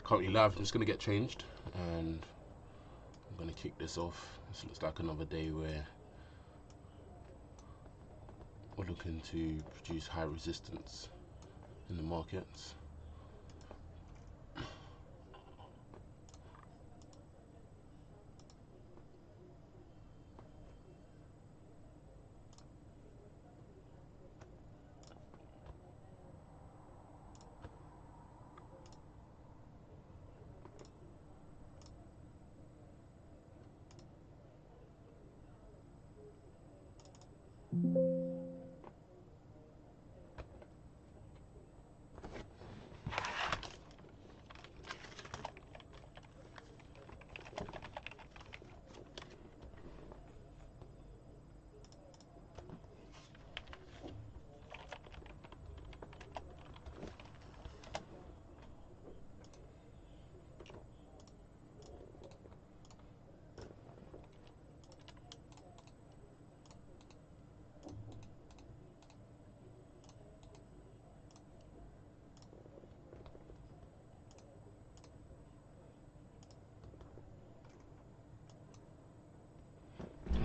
Currently live. I'm just gonna get changed and I'm gonna kick this off. This looks like another day where we're looking to produce high resistance in the markets.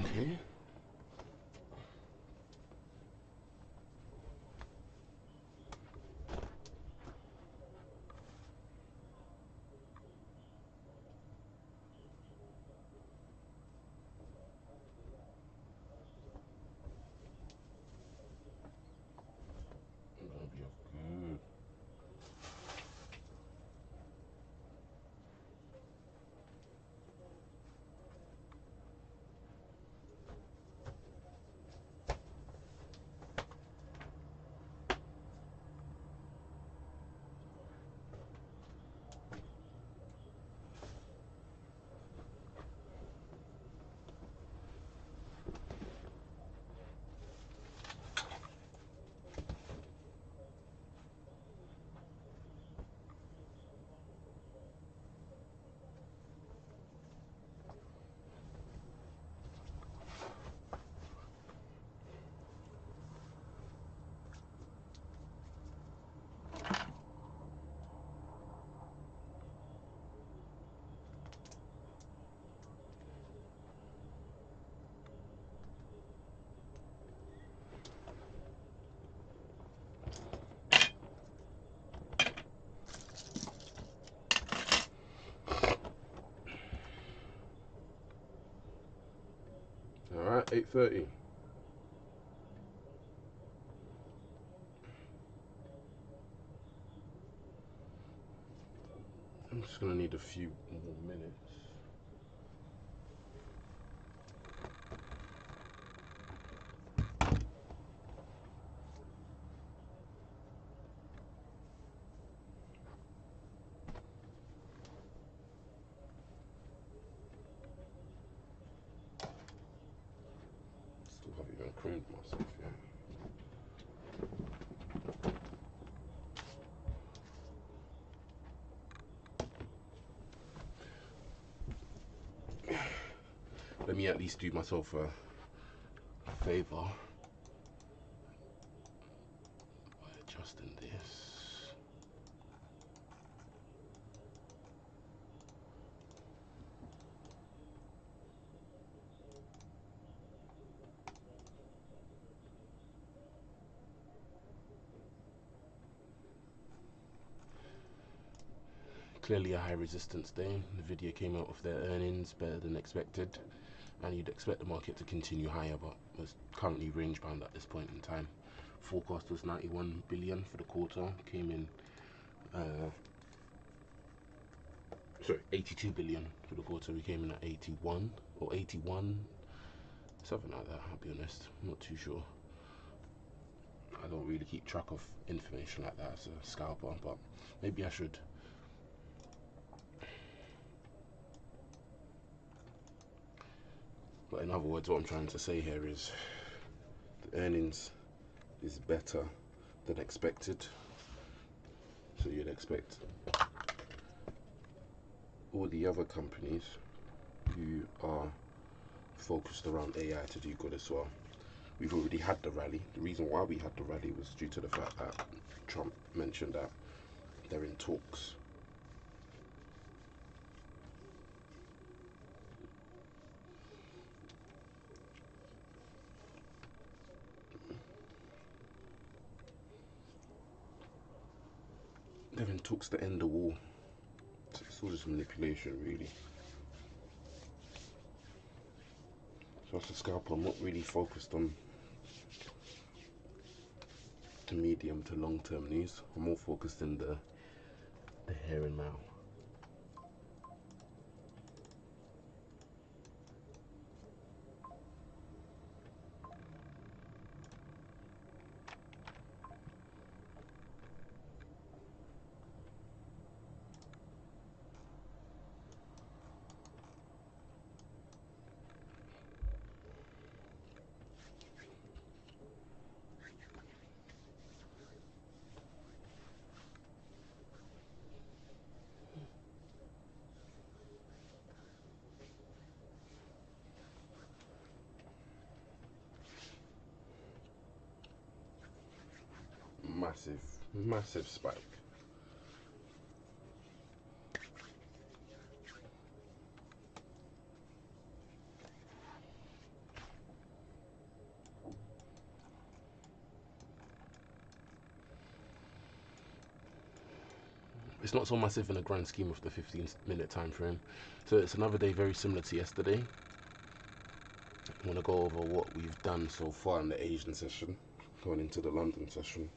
Okay. That'll be good. All right, 8:30. I'm just gonna need a few more minutes. Still haven't even creamed myself yet. Let me at least do myself a favor by adjusting this. Clearly a high resistance day. Nvidia came out with their earnings better than expected, and you'd expect the market to continue higher, but was currently range bound at this point in time. Forecast was 91 billion for the quarter, came in 82 billion for the quarter. We came in at 81 or 81, something like that. I'll be honest, I'm not too sure. I don't really keep track of information like that as a scalper, but maybe I should. But in other words, what I'm trying to say here is the earnings is better than expected. So you'd expect all the other companies who are focused around AI to do good as well. We've already had the rally. The reason why we had the rally was due to the fact that Trump mentioned that they're in talks Devin talks to end the wall. It's all just manipulation, really. So as a scalper, I'm not really focused on the medium to long term news. I'm more focused in the here and now. Massive spike. It's not so massive in the grand scheme of the 15-minute time frame. So it's another day very similar to yesterday. I want to go over what we've done so far in the Asian session, going into the London session.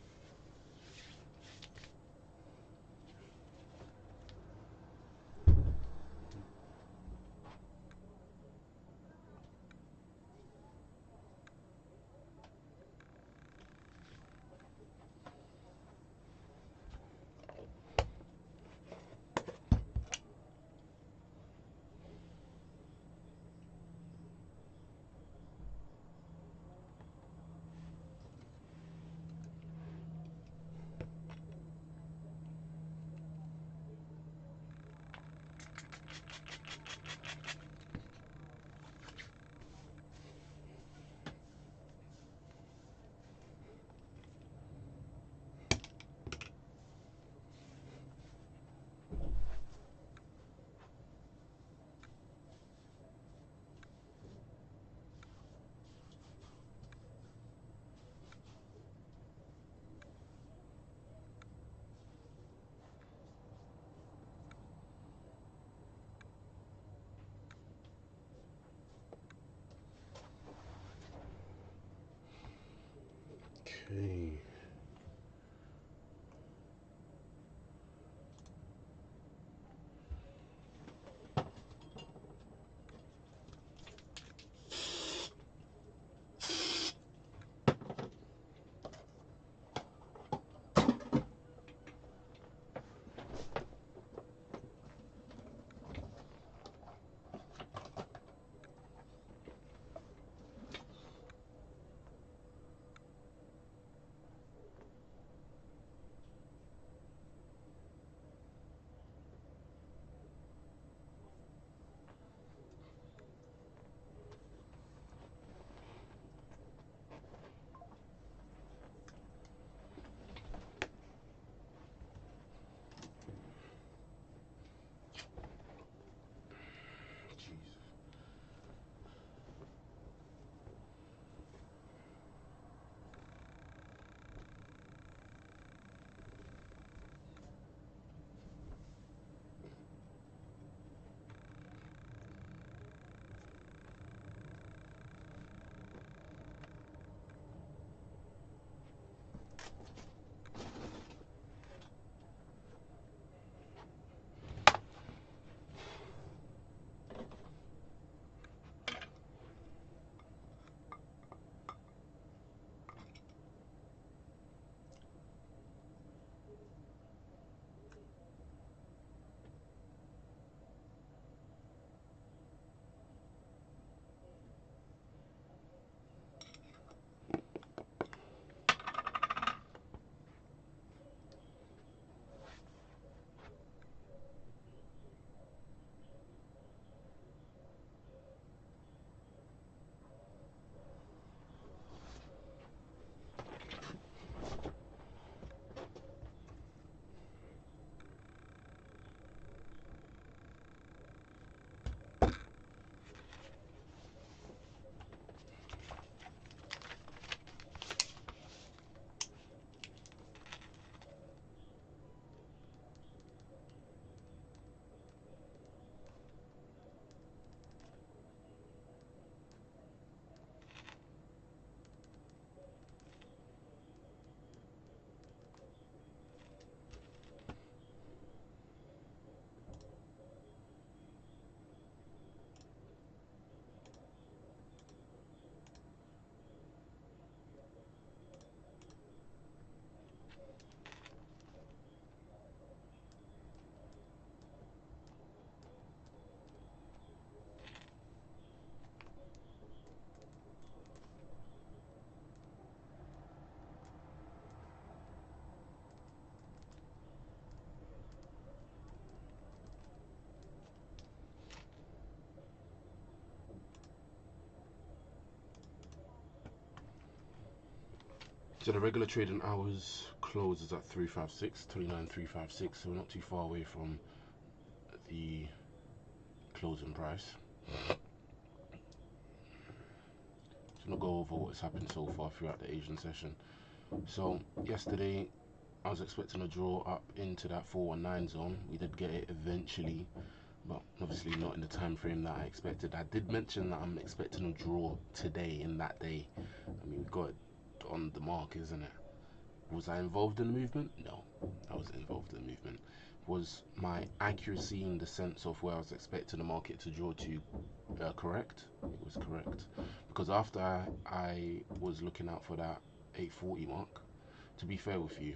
Okay. So the regular trading hours closes at 356, 29356, so we're not too far away from the closing price. So I'm gonna go over what's happened so far throughout the Asian session. So yesterday I was expecting a draw up into that 419 zone. We did get it eventually, but obviously not in the time frame that I expected. I did mention that I'm expecting a draw today in that day. I mean, we got it on the mark, isn't it? Was I involved in the movement? No, I wasn't involved in the movement. Was my accuracy in the sense of where I was expecting the market to draw to correct? It was correct, because after I was looking out for that 840 mark, to be fair with you,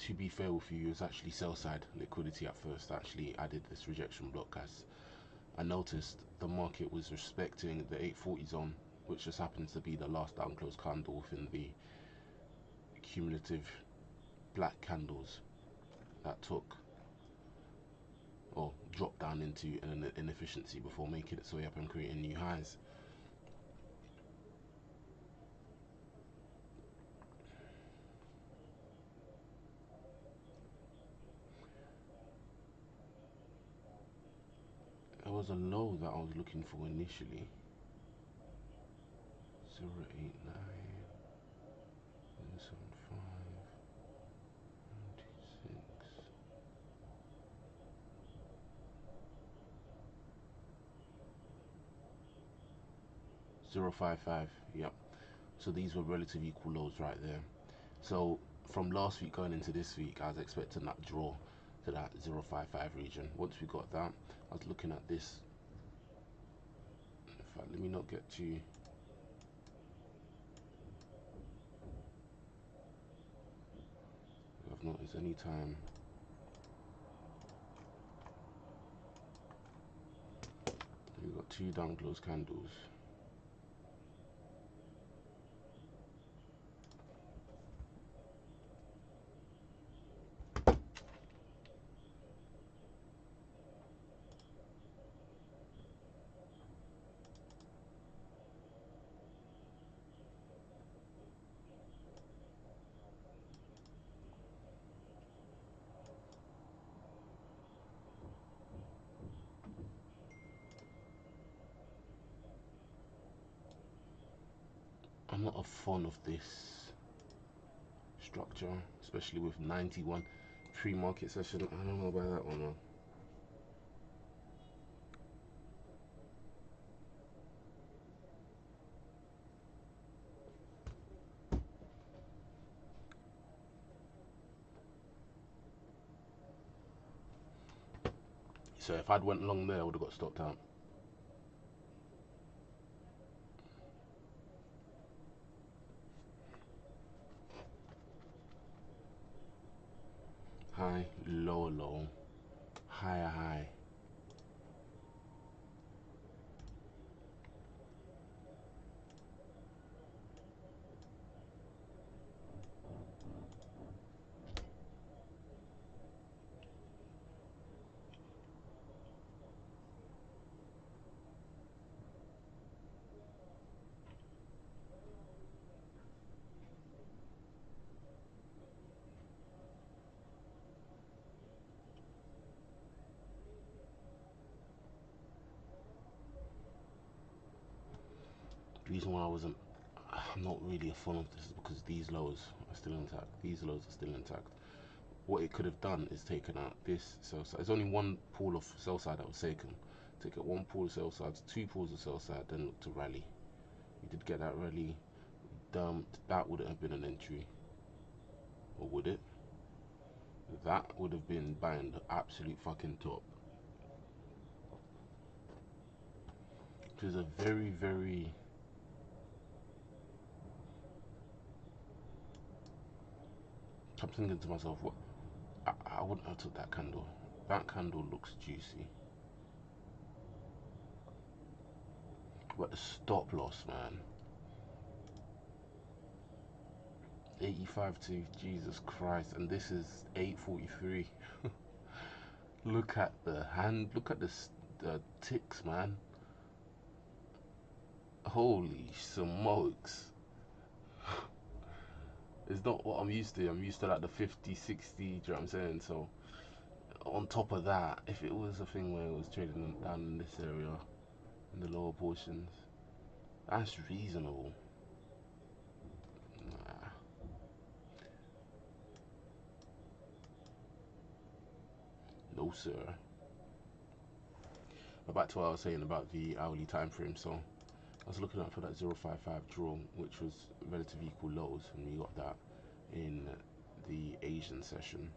it was actually sell side liquidity at first. Actually added this rejection block as I noticed the market was respecting the 840 zone, which just happens to be the last down close candle within the cumulative black candles that took or dropped down into an inefficiency before making its way up and creating new highs. There was a low that I was looking for initially. 089 075 055. Yep. So these were relative equal lows right there. So from last week going into this week, I was expecting that draw to that 055 region. Once we got that, I was looking at this. In fact, let me not get too. I've noticed any time we've got two down close candles. I'm not a fan of this structure, especially with 91 pre-market session. I don't know about that one though. So if I'd went long there, I would have got stopped out. High, low, low, higher, high. The reason why I'm not really a fan of this is because these lows are still intact. These lows are still intact. What it could have done is taken out this sell side. There's only one pool of sell side that was taken. Take out one pool of sell sides, two pools of sell side, then look to rally. We did get that rally dumped. That wouldn't have been an entry, or would it? That would have been buying the absolute fucking top. Which is a very, very. I'm thinking to myself, what? I wouldn't have took that candle. That candle looks juicy. But the stop loss, man. 85 to Jesus Christ, and this is 843. Look at the hand, look at the ticks, man. Oh Holy smokes. It's not what I'm used to. I'm used to like the 50, 60, do you know what I'm saying? So on top of that, if it was a thing where it was trading down in this area, in the lower portions, that's reasonable. Nah. No sir. Back to what I was saying about the hourly time frame. So I was looking out for that 055 draw, which was relatively equal lows, and we got that in the Asian session.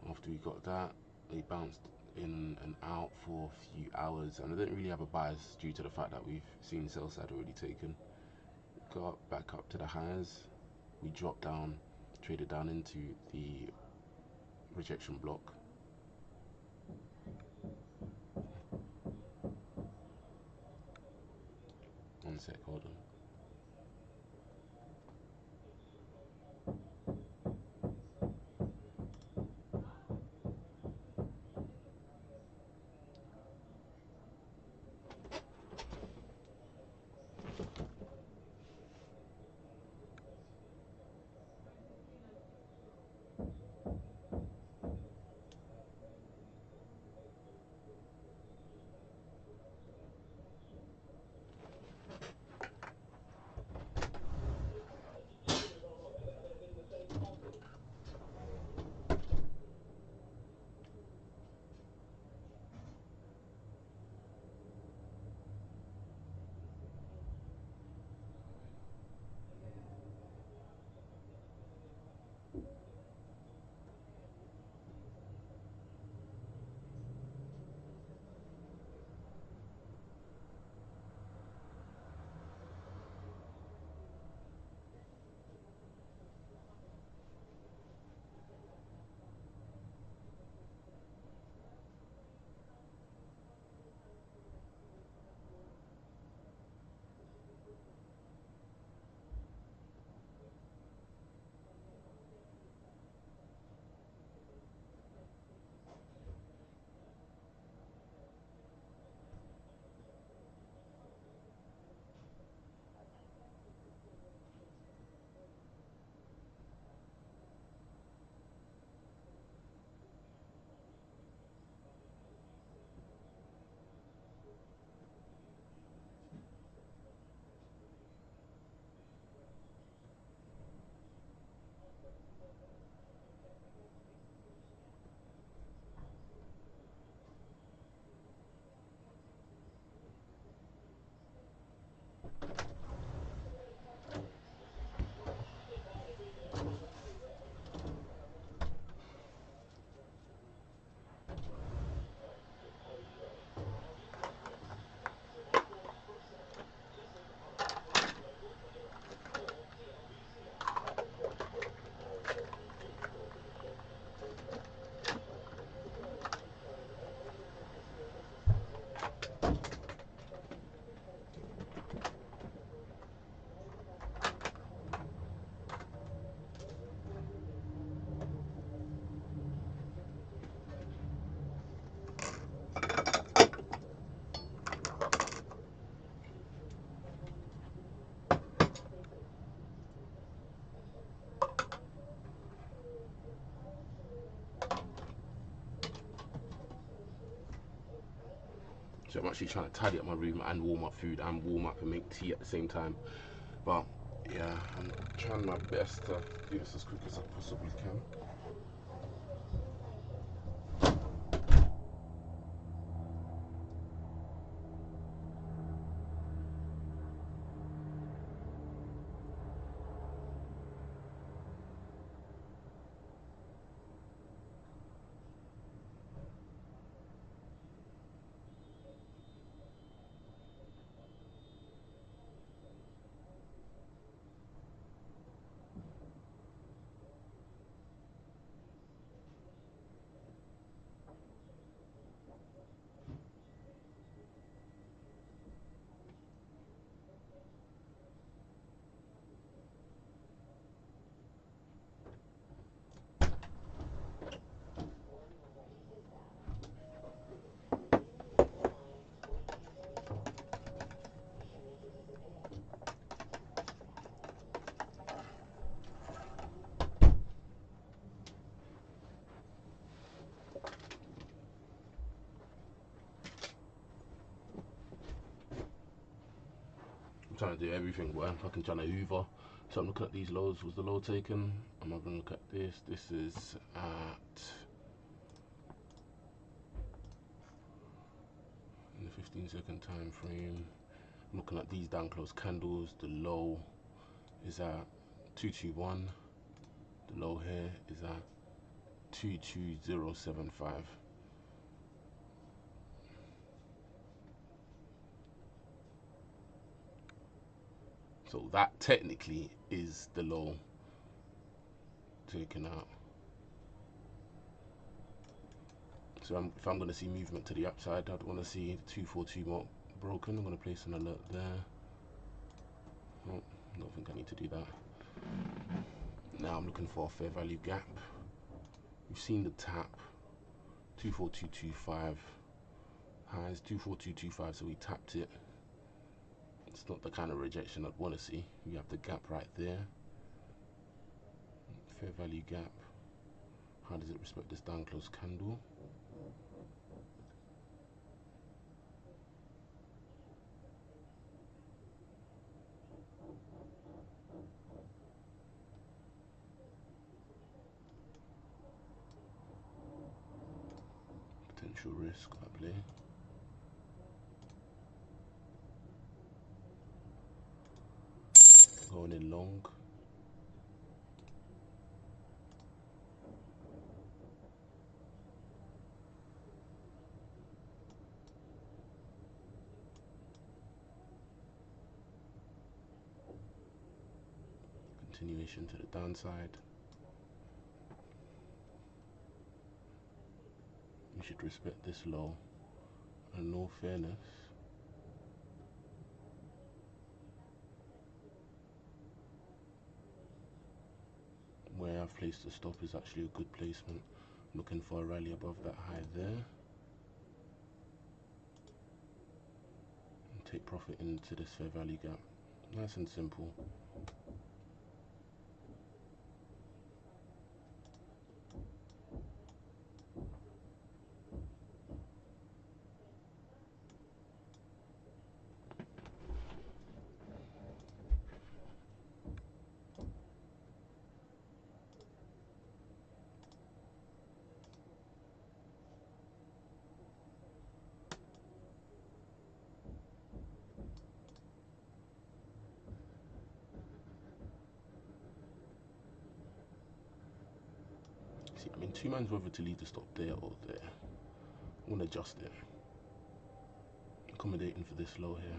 After we got that, we bounced in and out for a few hours, and I didn't really have a bias due to the fact that we've seen sell side already taken. Got back up to the highs, we dropped down, traded down into the rejection block. One sec, hold on. So I'm actually trying to tidy up my room and warm up food and warm up and make tea at the same time. But yeah, I'm trying my best to do this as quick as I possibly can. trying to do everything, boy. I'm fucking trying to hoover. So I'm looking at these lows. Was the low taken? I'm not gonna look at this. This is at in the 15-second time frame. I'm looking at these down close candles. The low is at 221. The low here is at 22075. So that technically is the low taken out. So if I'm going to see movement to the upside, I'd want to see 242 mark broken. I'm going to place an alert there. Oh, I don't think I need to do that. Now I'm looking for a fair value gap. We've seen the tap 24225 highs 24225, so we tapped it. It's not the kind of rejection I'd want to see. We have the gap right there. Fair value gap. How does it respect this down close candle? Potential risk, I believe. Going in long. Continuation to the downside. We should respect this low. And in all fairness, where I've placed the stop is actually a good placement. I'm looking for a rally above that high there. And take profit into this fair value gap. Nice and simple. See, I'm in two minds whether to leave the stop there or there. I'm going to adjust it. Accommodating for this low here.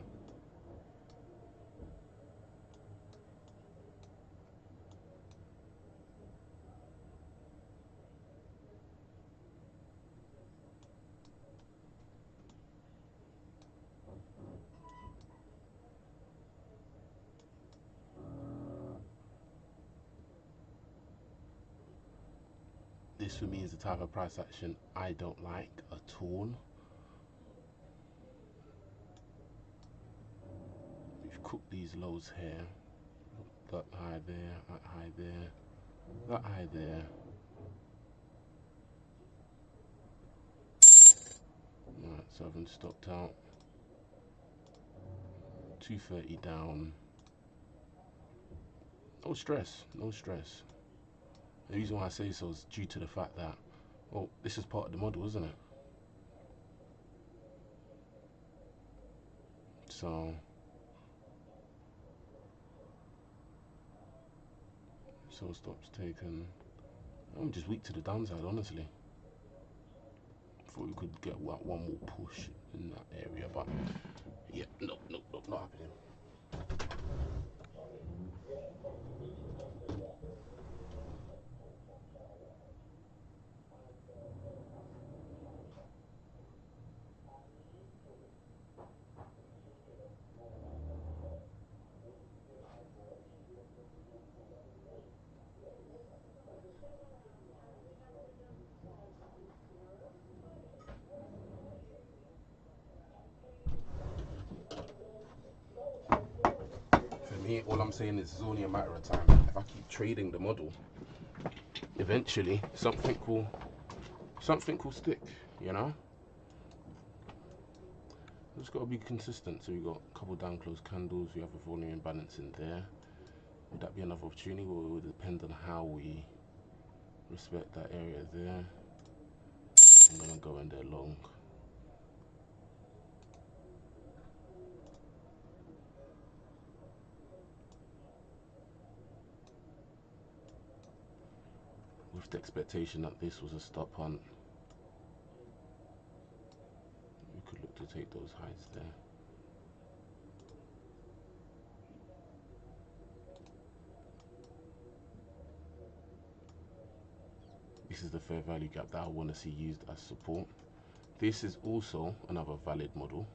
This for me is the type of price action I don't like at all. We've cooked these lows here. That high there, that high there, that high there. Alright, so I haven't stopped out. 230 down. No stress, no stress. The reason why I say so is due to the fact that, well, this is part of the model, isn't it? So stops taken. I'm just weak to the downside, honestly. Thought we could get one more push in that area, but yeah, no, not happening. All I'm saying is it's only a matter of time. If I keep trading the model, eventually something will stick, you know. It's got to be consistent. So we got a couple down close candles. We have a volume imbalance in there. Would that be another opportunity? Well, it would depend on how we respect that area there. I'm gonna go in there long. With the expectation that this was a stop hunt, we could look to take those highs there. This is the fair value gap that I want to see used as support. This is also another valid model.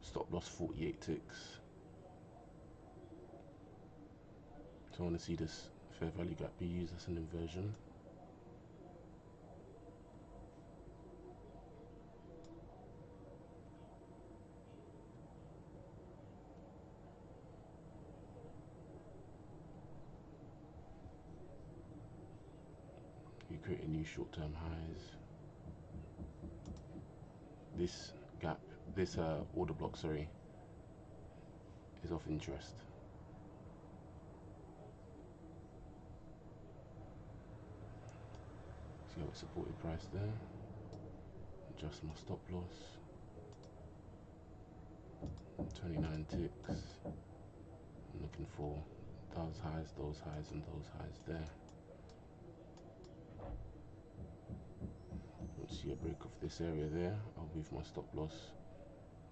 Stop loss 48 ticks. So I want to see this fair value gap be used as an inversion. You create a new short-term highs. This gap, this order block, sorry, is of interest. See how it's supported price there. Adjust my stop loss. 29 ticks. I'm looking for those highs, and those highs there. Once you break off this area there, I'll move my stop loss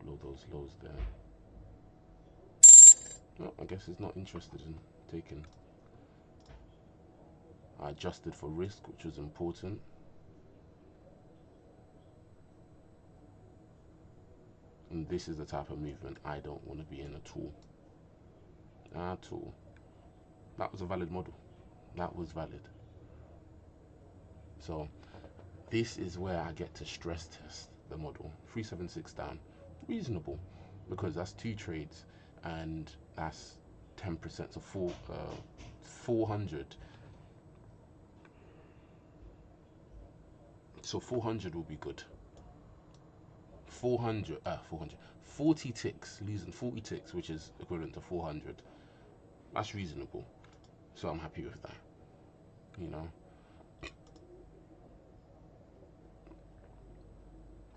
below those lows there. No, I guess it's not interested in taking. I adjusted for risk, which was important. And this is the type of movement I don't want to be in at all. At all. That was a valid model. That was valid. So this is where I get to stress test the model. 376 down, reasonable, because that's 2 trades and that's 10%, so 400. So 400 will be good. 40 ticks, losing 40 ticks, which is equivalent to 400. That's reasonable. So I'm happy with that. You know,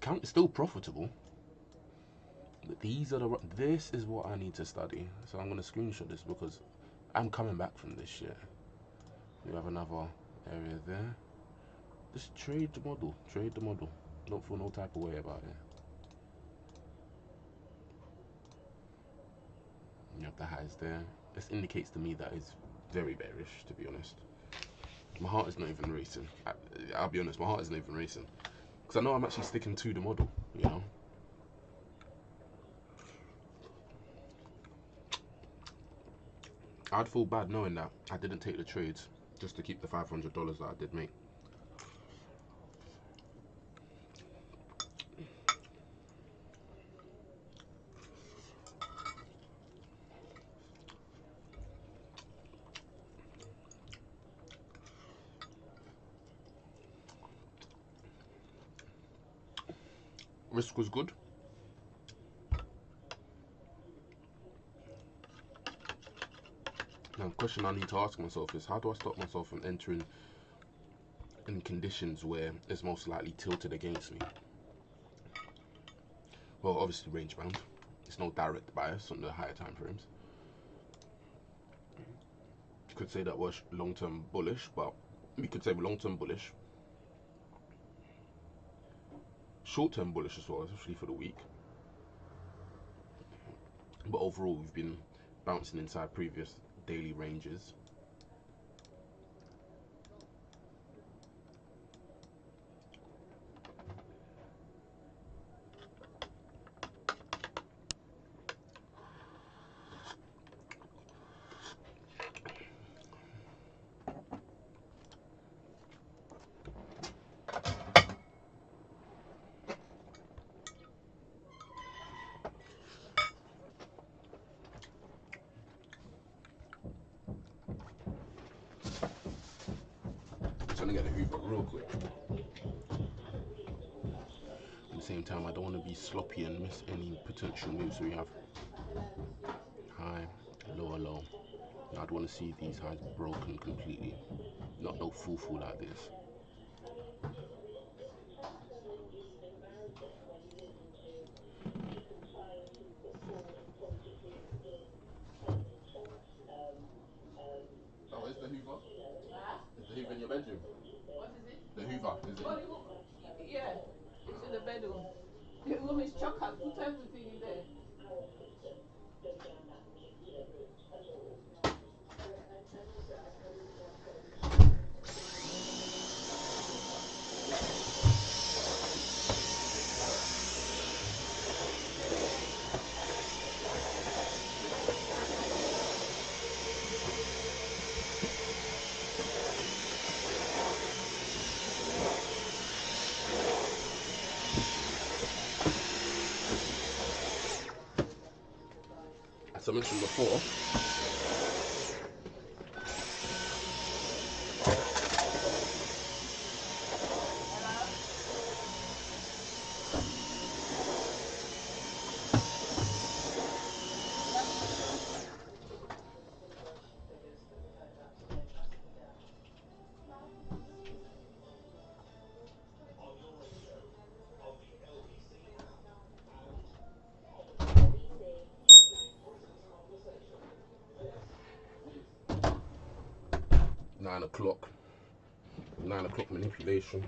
count is still profitable. But these are this is what I need to study. So I'm gonna screenshot this because I'm coming back from this shit. We have another area there. Just trade the model. Trade the model. Don't feel no type of way about it. You have the highs there. This indicates to me that it's very bearish, to be honest. My heart is not even racing. I'll be honest, my heart isn't even racing. Because I know I'm actually sticking to the model, you know. I'd feel bad knowing that I didn't take the trades just to keep the $500 that I did make. Risk was good. Now, the question I need to ask myself is, how do I stop myself from entering in conditions where it's most likely tilted against me? Well, obviously range bound. It's no direct bias on the higher time frames. You could say that was long-term bullish, but we could say we're long-term bullish. Short-term bullish as well, especially for the week. But overall, we've been bouncing inside previous daily ranges. gonna get the Hoover real quick. At the same time, I don't want to be sloppy and miss any potential moves we have. High, lower, low. I'd want to see these highs broken completely. Not no full like this. Oh, is the Hoover? Is the Hoover in your bedroom? What is it? The Hoover, is it? Oh, yeah, it's in the bedroom. The room is chock. I put everything in there. As I mentioned before, nine o'clock manipulation.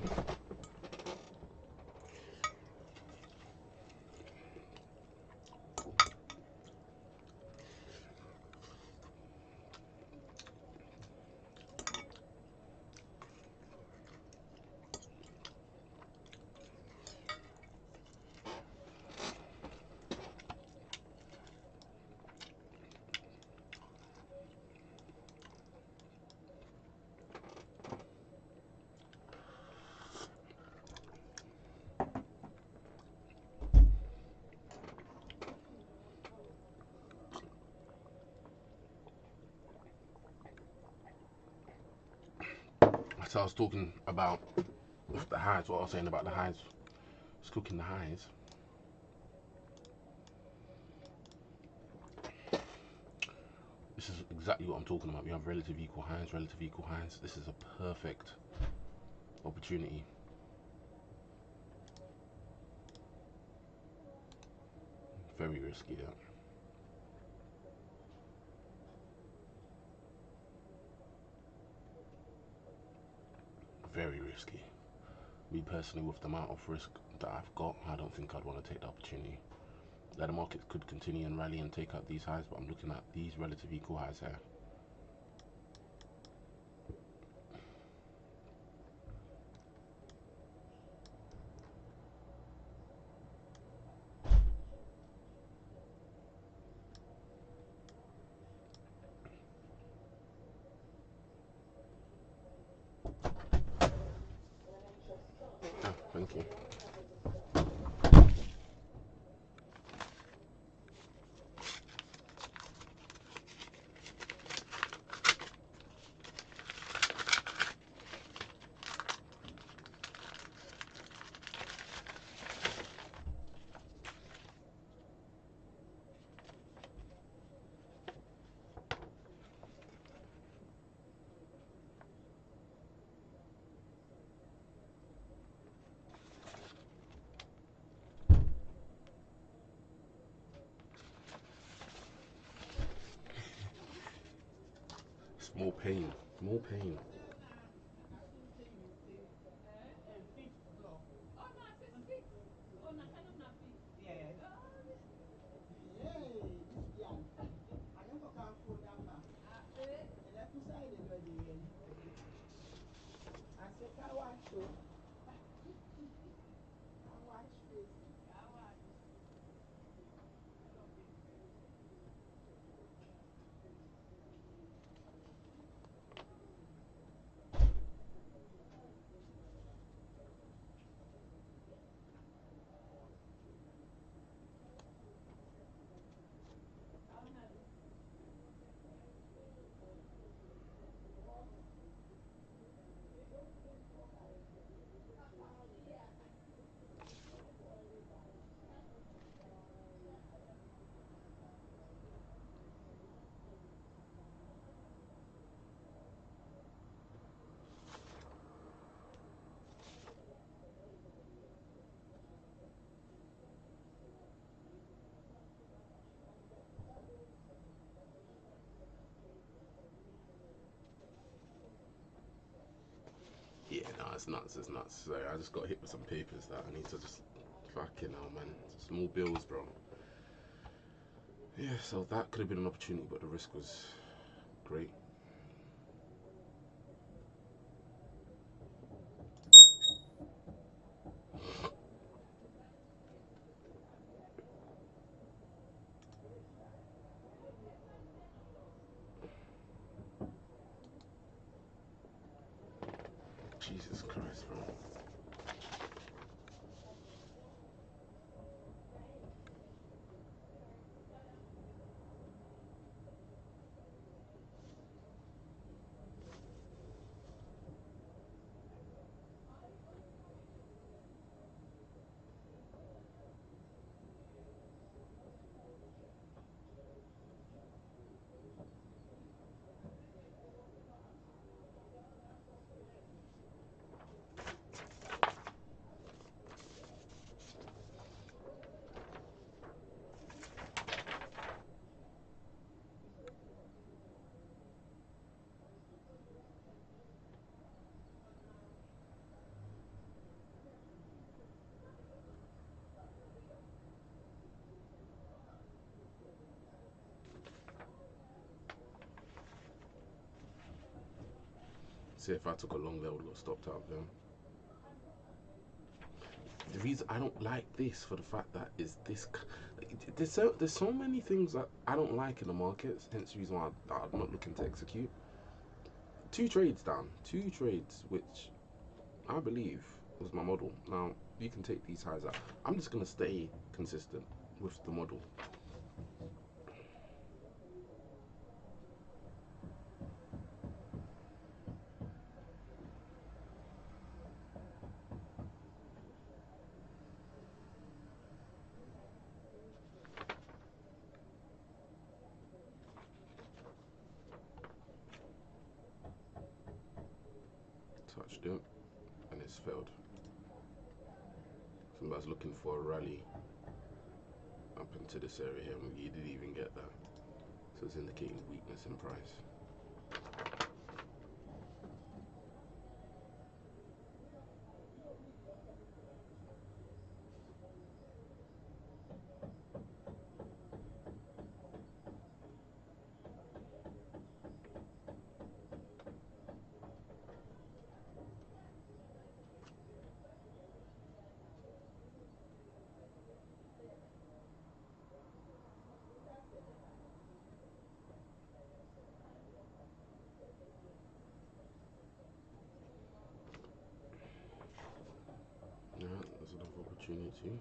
So I was talking about the highs, what I was saying about the highs. It's cooking the highs. This is exactly what I'm talking about. We have relative equal highs, relative equal highs. This is a perfect opportunity. Very risky, yeah. Very risky. Me personally, with the amount of risk that I've got, I don't think I'd want to take the opportunity. That the market could continue and rally and take out these highs, but I'm looking at these relative equal highs here. Ah, thank you. It's more pain, more pain. it's nuts. It's nuts. So I just got hit with some papers that I need to just fucking hell, man. Small bills, bro. Yeah, so that could have been an opportunity, but the risk was great. Jesus Christ, bro. See, if I took a long, they would have stopped out there. The reason I don't like this for the fact that is this. There's so many things that I don't like in the markets. Hence the reason why I'm not looking to execute. 2 trades down, 2 trades, which I believe was my model. Now you can take these highs out. I'm just gonna stay consistent with the model. Touched it, and it's failed. Somebody's looking for a rally up into this area here, and you didn't even get that. So it's indicating weakness in price. Yeah, there's another opportunity.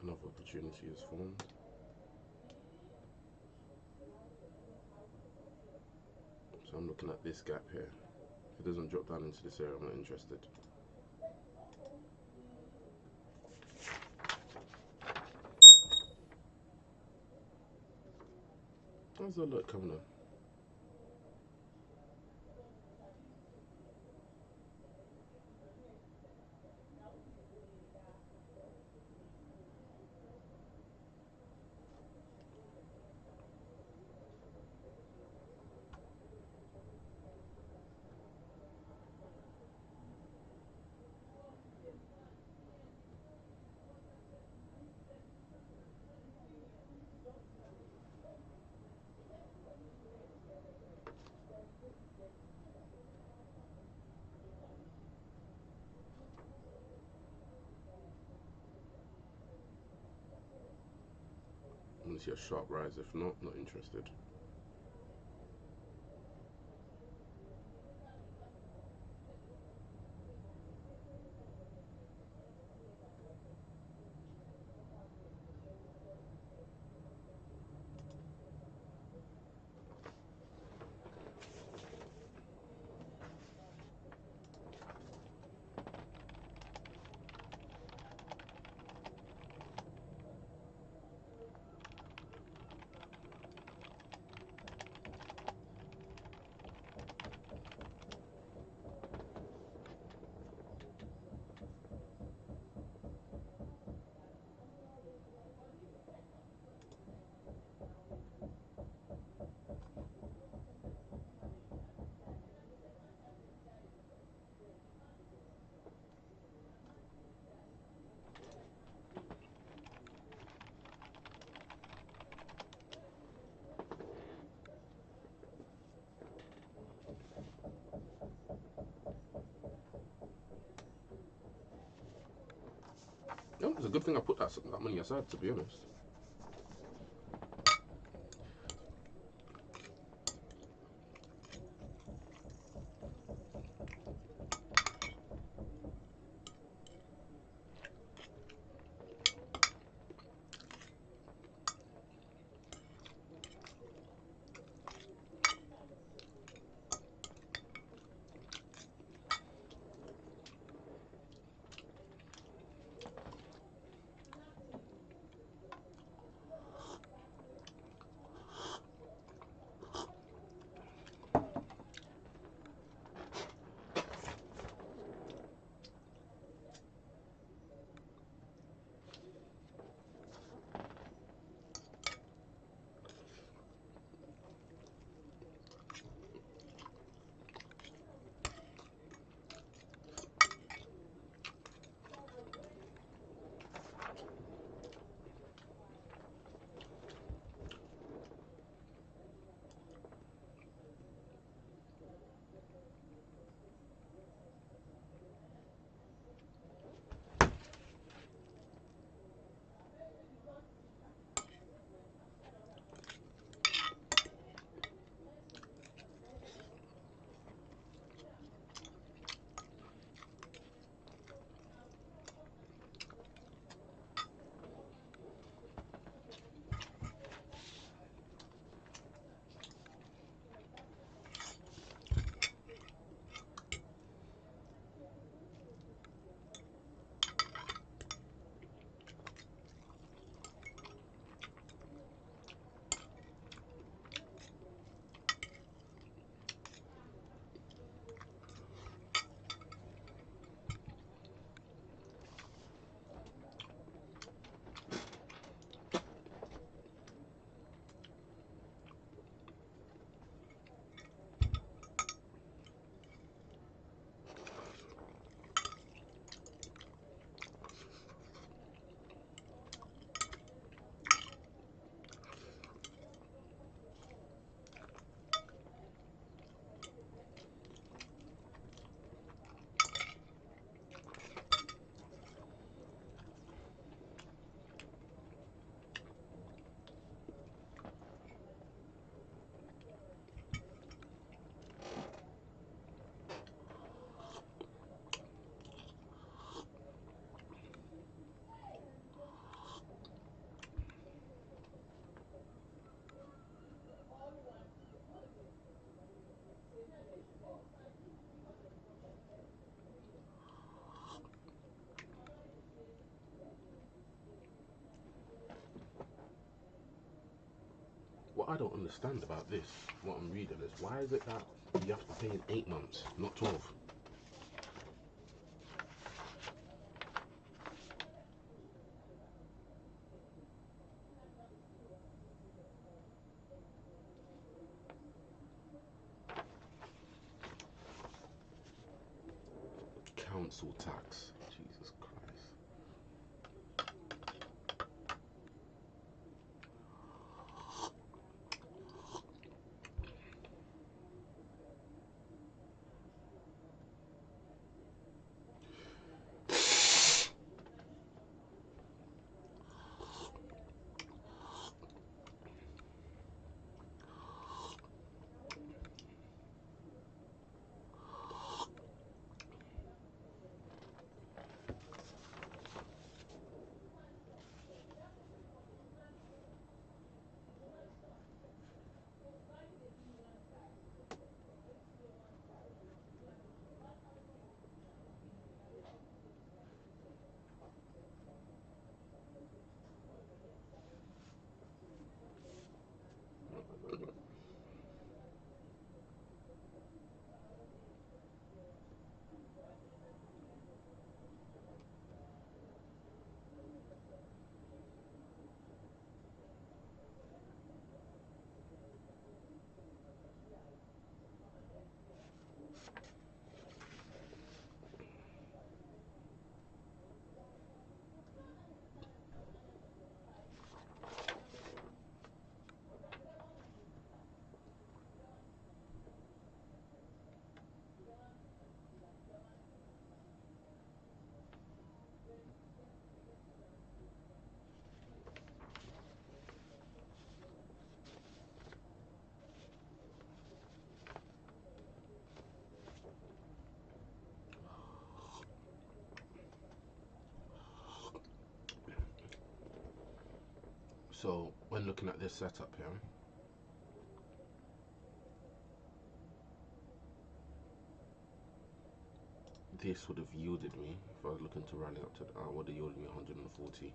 Another opportunity is formed. So I'm looking at this gap here. If it doesn't drop down into this area, I'm not interested. How's that look coming on? I want to see a sharp rise. If not, not interested. It's a good thing I put that money aside, to be honest. What I don't understand about this, what I'm reading, is why is it that you have to pay in 8 months, not 12? Council tax. Jesus Christ. So when looking at this setup here, this would have yielded me, if I was looking to rally up to, would have yielded me 140.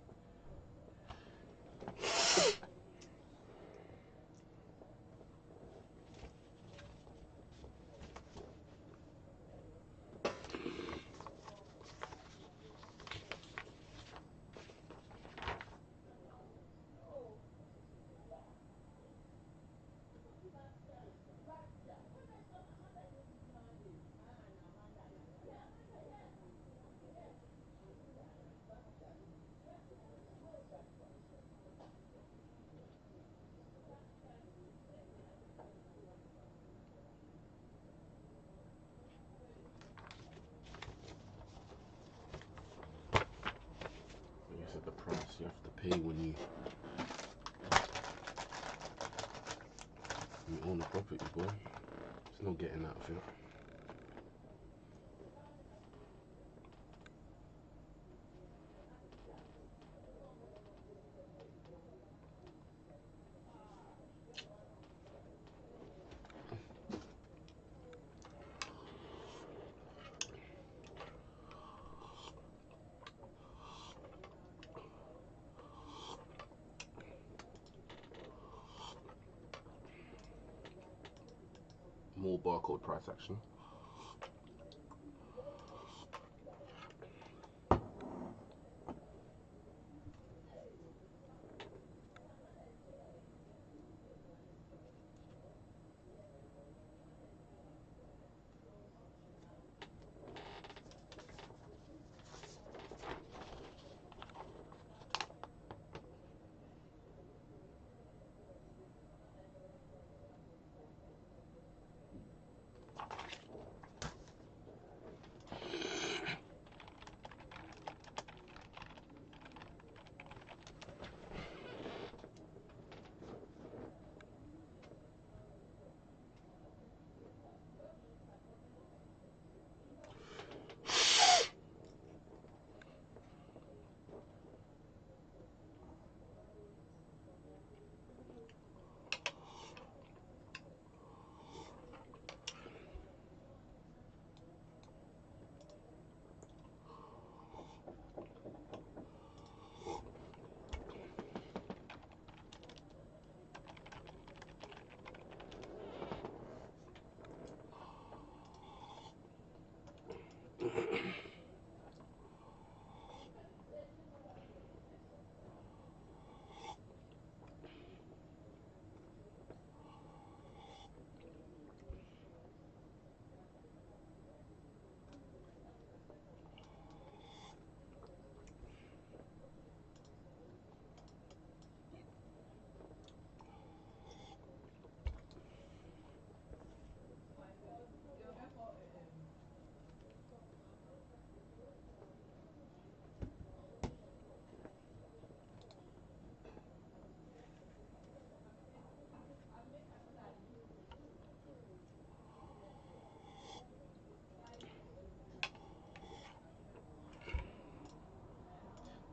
Like I said, the price you have to pay when you own a property, boy. There's no getting out of it. More barcode price action.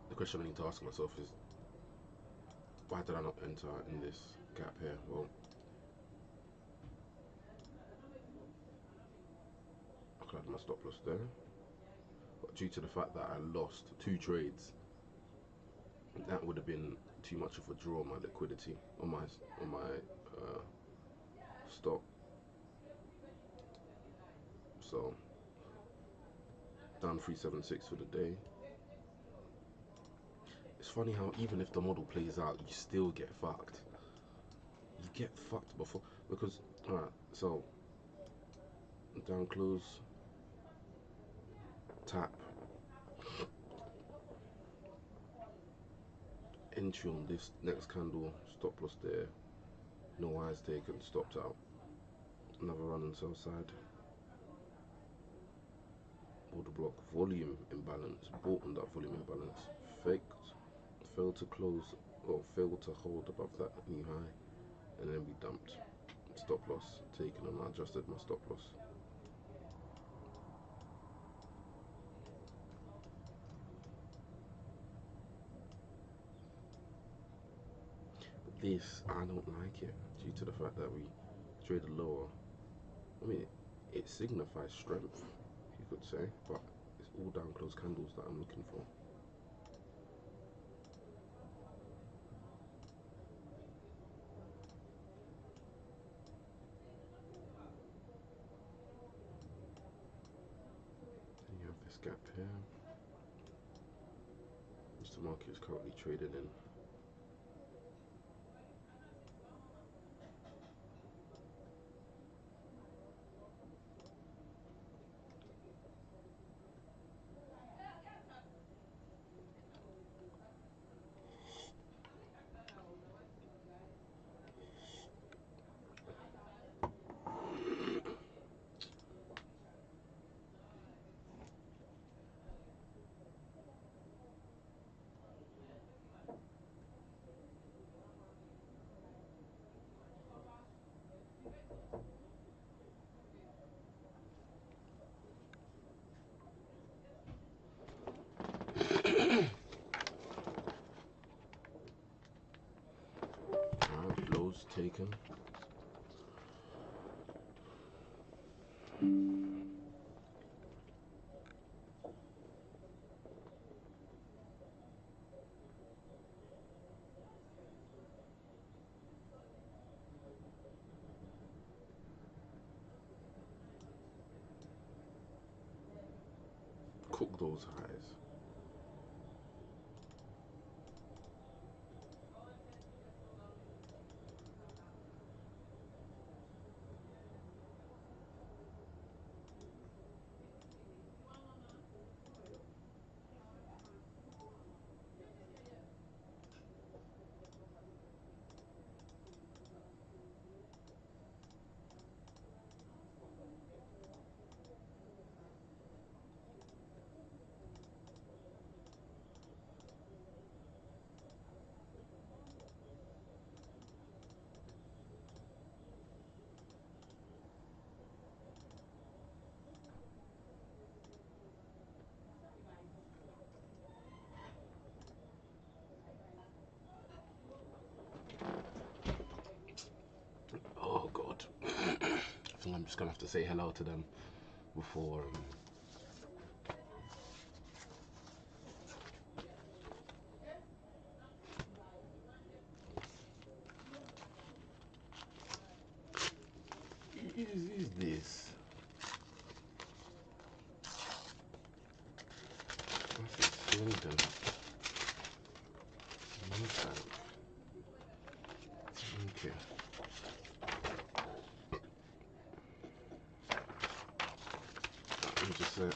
The question I need to ask myself is, why did I not enter in this gap here? Well, I could have my stop loss there, but due to the fact that I lost 2 trades, that would have been too much of a draw on my liquidity, on my stop. So down 376 for the day. It's funny how even if the model plays out, you still get fucked. You get fucked before, because alright, so down close, tap, entry on this next candle, stop loss there, no eyes taken, stopped out. Another run on sell side. Order block, volume imbalance, bought on that volume imbalance, faked, failed to close or failed to hold above that new high, and then we dumped. Stop loss taken, and I adjusted my stop loss. this, I don't like it due to the fact that we traded lower. I mean, it signifies strength, you could say, but it's all down close candles that I'm looking for. Then you have this gap here, which the market is currently trading in. Alright, lows taken. Cook those highs. Oh god. I think I'm just gonna have to say hello to them before is this? That's Swindon. Okay. Let me just say.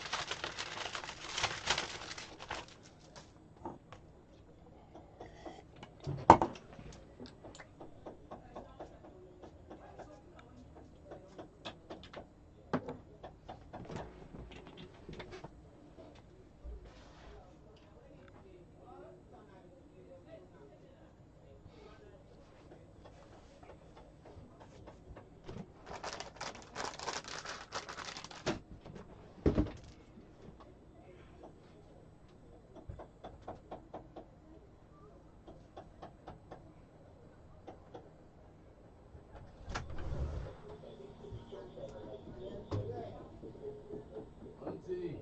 Auntie.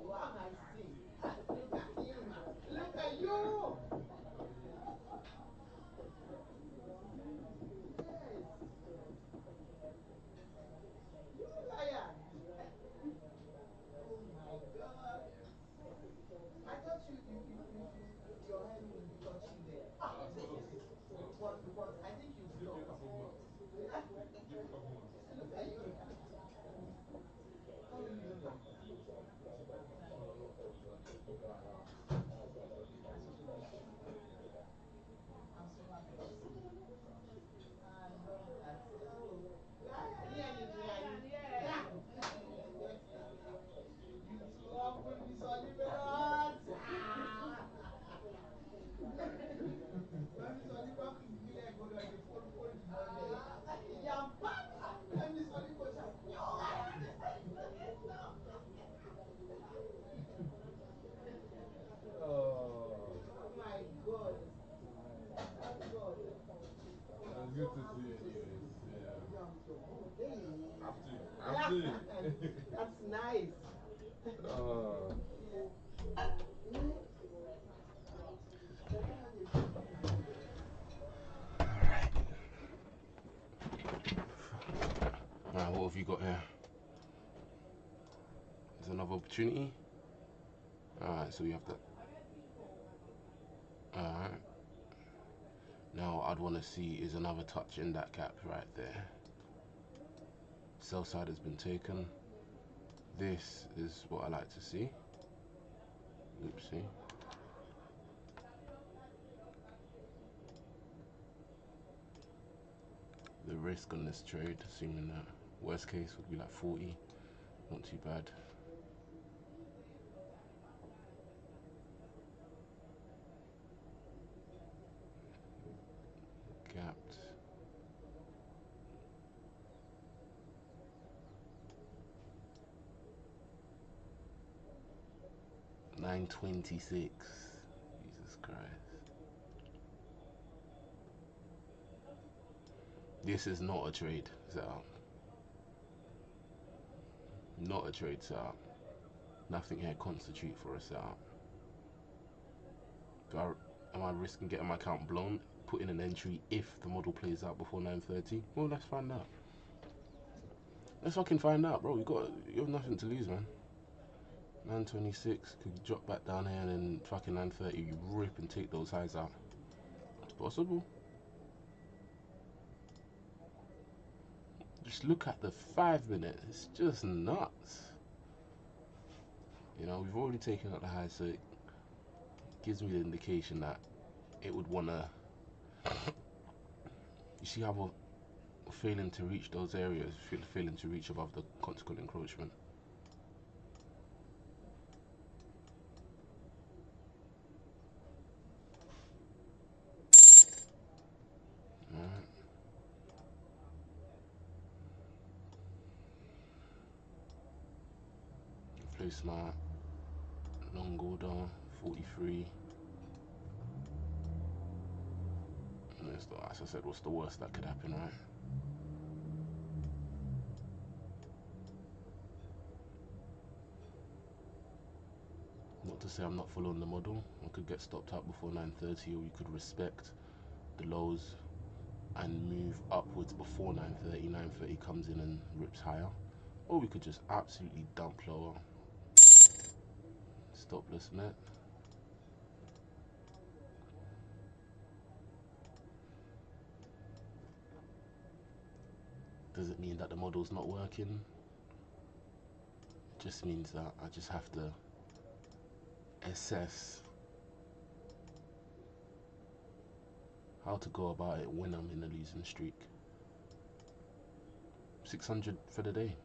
What I see. Look at you. Look at you. Yes. You liar. Oh my God. I thought your hand will be touching there. But I think you stopped. Look at you. How are you doing? I'm so happy to see you. I love that. Oh, yeah, yeah. You trouble me, Sonny Melot. Mami Sonny back in the leg, but I fold the money. Yampa. good to see you anyways. Yeah. Have to. That's nice. Alright, what have you got here? There's another opportunity. Alright, so we have that. Alright. Now I'd want to see is another touch in that gap right there. Sell side has been taken. This is what I like to see. Oopsie. The risk on this trade, assuming that worst case would be like 40, not too bad. Gapped. $9.26. Jesus Christ. This is not a trade setup. Not a trade setup. Nothing here constitute for a setup. Am I risking getting my account blown? Put in an entry if the model plays out before 9:30? Well, let's find out. Let's fucking find out, bro. You have nothing to lose, man. 9.26 could drop back down here and then fucking 9:30 you rip and take those highs out. It's possible. Just look at the 5 minute. It's just nuts. You know, we've already taken out the high, so it gives me the indication that it would want to. You see how we're failing to reach those areas, failing to reach above the consequent encroachment. Alright. Place my long order 43. And as I said, what's the worst that could happen, right? Not to say I'm not following the model. I could get stopped out before 9:30, or we could respect the lows and move upwards before 9:30. 9:30 comes in and rips higher, or we could just absolutely dump lower. Stopless net. Does it mean that the model's not working? It just means that I just have to assess how to go about it when I'm in a losing streak. 600 for the day.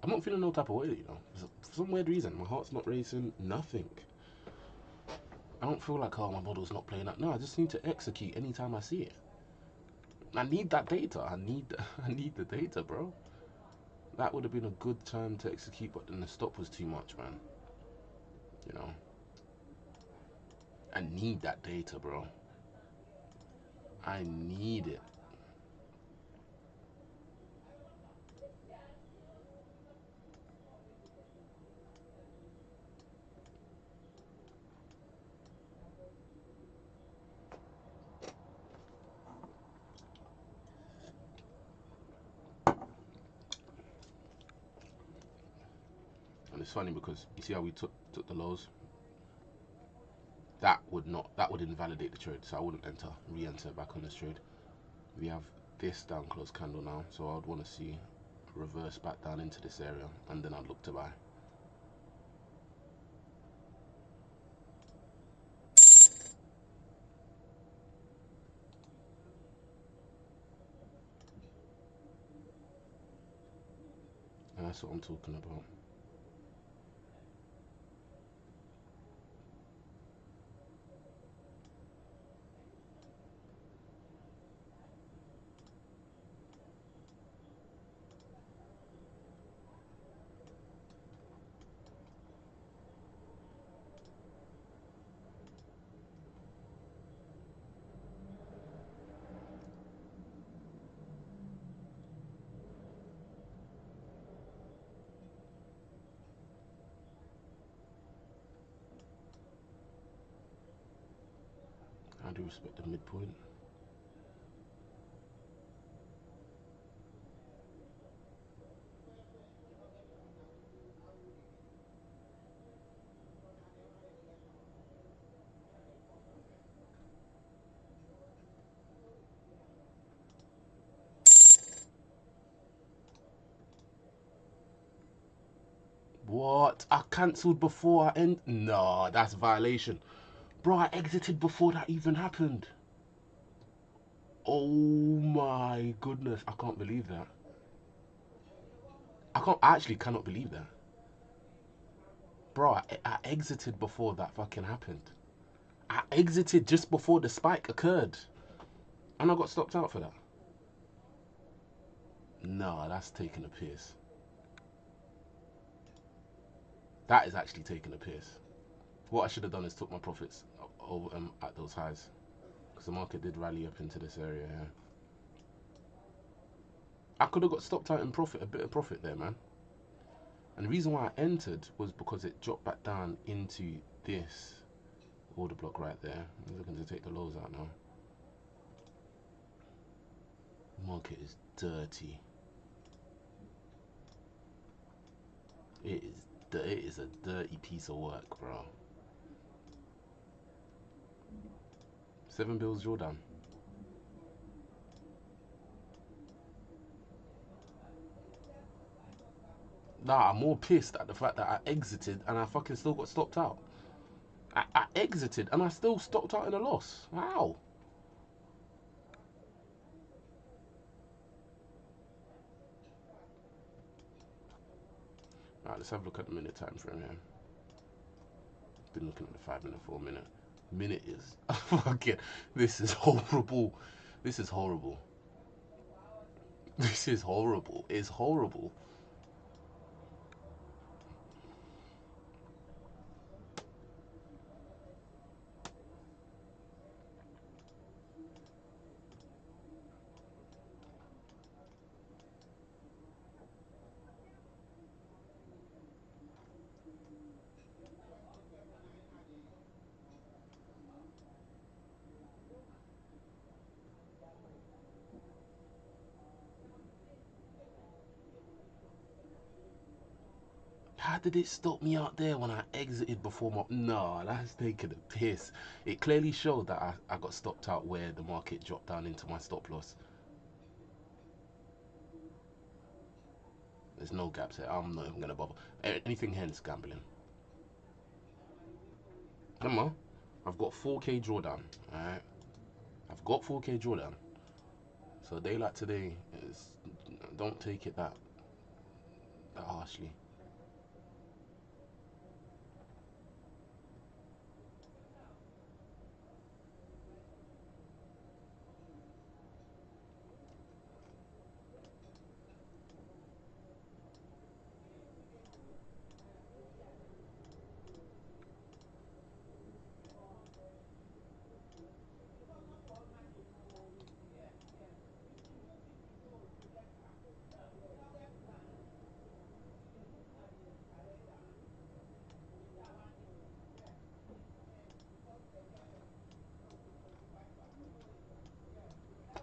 I'm not feeling no type of way, you know. For some weird reason, my heart's not racing, nothing. I don't feel like, oh, my model's not playing up. No, I just need to execute anytime I see it. I need that data. I need the data, bro. That would have been a good time to execute, but then the stop was too much, man. You know. I need that data, bro. I need it. And it's funny because you see how we took the lows. That would invalidate the trade, so I wouldn't re-enter back on this trade. We have this down close candle now, so I would want to see a reverse back down into this area, and then I'd look to buy. And that's what I'm talking about. do respect the midpoint. What? I cancelled before I end. No, that's violation. Bro, I exited before that even happened. Oh my goodness, I can't believe that. I actually cannot believe that. Bro, I exited before that fucking happened. I exited just before the spike occurred. And I got stopped out for that. No, that's taking a piss. That is actually taking a piss. What I should have done is took my profits over at those highs. Because the market did rally up into this area, yeah. I could have got stopped out in profit, a bit of profit there, man. And the reason why I entered was because it dropped back down into this order block right there. I'm looking to take the lows out now. The market is dirty. It is a dirty piece of work, bro. 7 bills drawdown. Nah, I'm more pissed at the fact that I exited and I fucking still got stopped out. I exited and I still stopped out in a loss. How? Alright, let's have a look at the minute time frame here. Been looking at the 5-minute, 4-minute. Minute is fucking. This is horrible. This is horrible. This is horrible. It's horrible. How did it stop me out there when I exited before my... No, that's taking a piss. It clearly showed that I got stopped out where the market dropped down into my stop loss. There's no gaps here. I'm not even going to bother. Anything hence gambling. Come on. I've got 4K drawdown. Alright. I've got 4K drawdown. So a day like today, don't take it that harshly.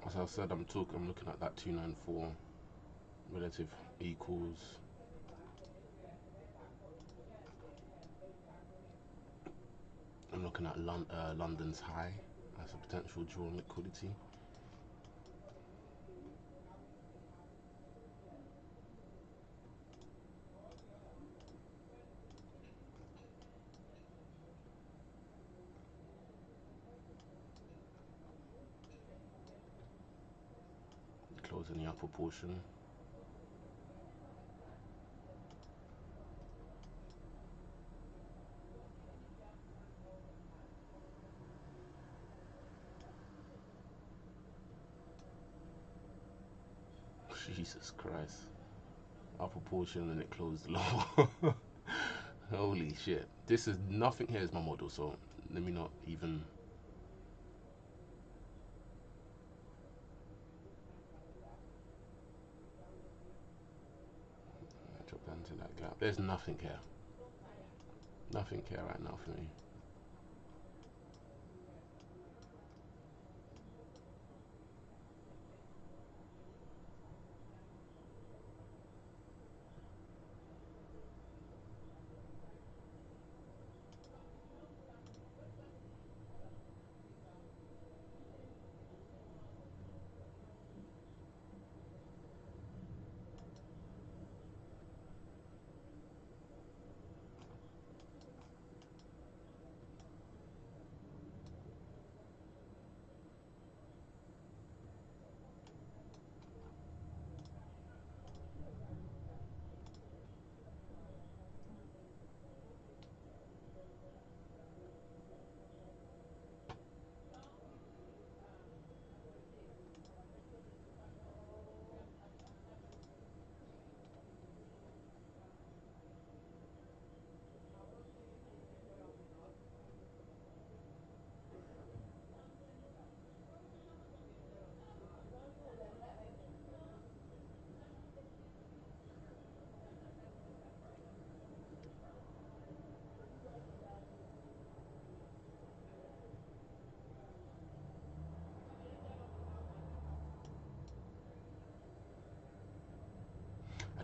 As I said, I'm looking at that 294 relative equals. I'm looking at London's high as a potential draw on liquidity. Close in the upper portion. Jesus Christ. Upper portion and it closed low. Holy shit. This is nothing here is my model, so let me not even drop down to that gap. There's nothing here. Nothing here right now for me.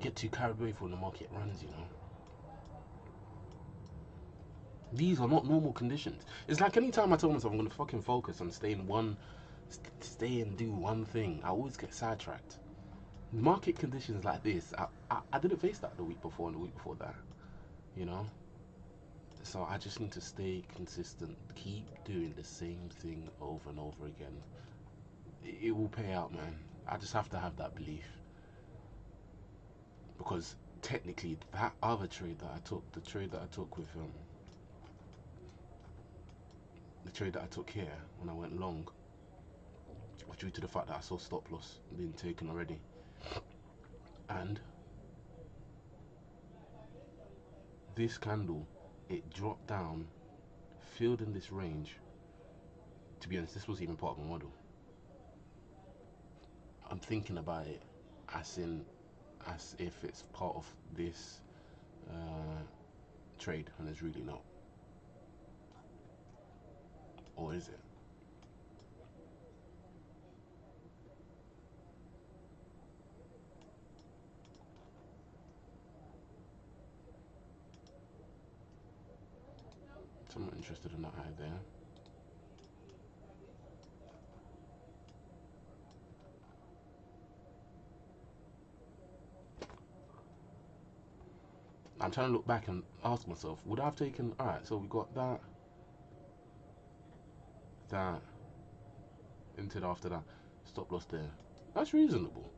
get too carried away from the market runs, you know. These are not normal conditions. It's like anytime I tell myself I'm gonna fucking focus on stay and do one thing, I always get sidetracked. Market conditions like this, I didn't face that the week before and the week before that, you know. So I just need to stay consistent, keep doing the same thing over and over again. It will pay out, man. I just have to have that belief, because technically that other trade that I took, the trade that I took with the trade that I took here when I went long, was due to the fact that I saw stop loss being taken already, and this candle, it dropped down, filled in this range. To be honest, this was even part of my model. I'm thinking about it as if it's part of this trade, and it's really not. Or is it? So I'm not interested in that high there. I'm trying to look back and ask myself, would I have taken, alright, so we got that, into after that, stop loss there. That's reasonable.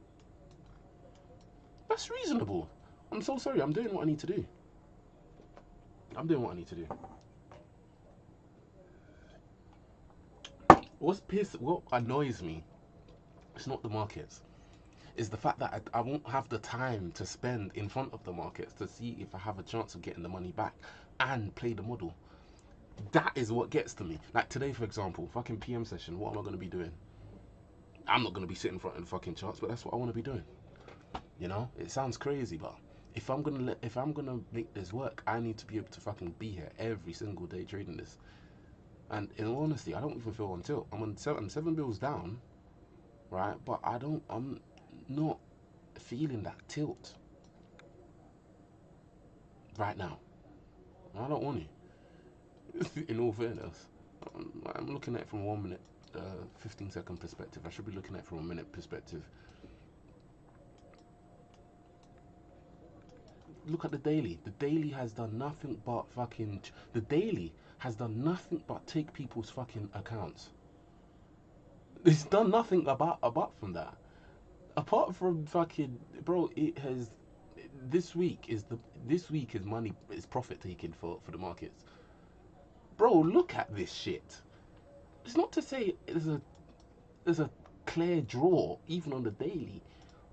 That's reasonable. I'm so sorry, I'm doing what I need to do. I'm doing what I need to do. What annoys me, it's not the markets. It's the fact that I won't have the time to spend in front of the markets to see if I have a chance of getting the money back and play the model. That is what gets to me. Like today, for example, fucking PM session, what am I going to be doing? I'm not going to be sitting in front of the fucking charts, but that's what I want to be doing. You know, it sounds crazy, but if I'm gonna make this work, I need to be able to fucking be here every single day trading this. And in all honesty, I don't even feel on tilt. I'm on seven bills down, right? But I'm not feeling that tilt right now. I don't want to. In all fairness, I'm looking at it from a 1 minute, 15-second perspective. I should be looking at it from a minute perspective. Look at the daily. The daily has done nothing but fucking. The daily has done nothing but take people's fucking accounts. It's done nothing apart from that. Apart from fucking, bro, it has. This week is money, is profit taking for the markets. Bro, look at this shit. It's not to say there's a clear draw even on the daily.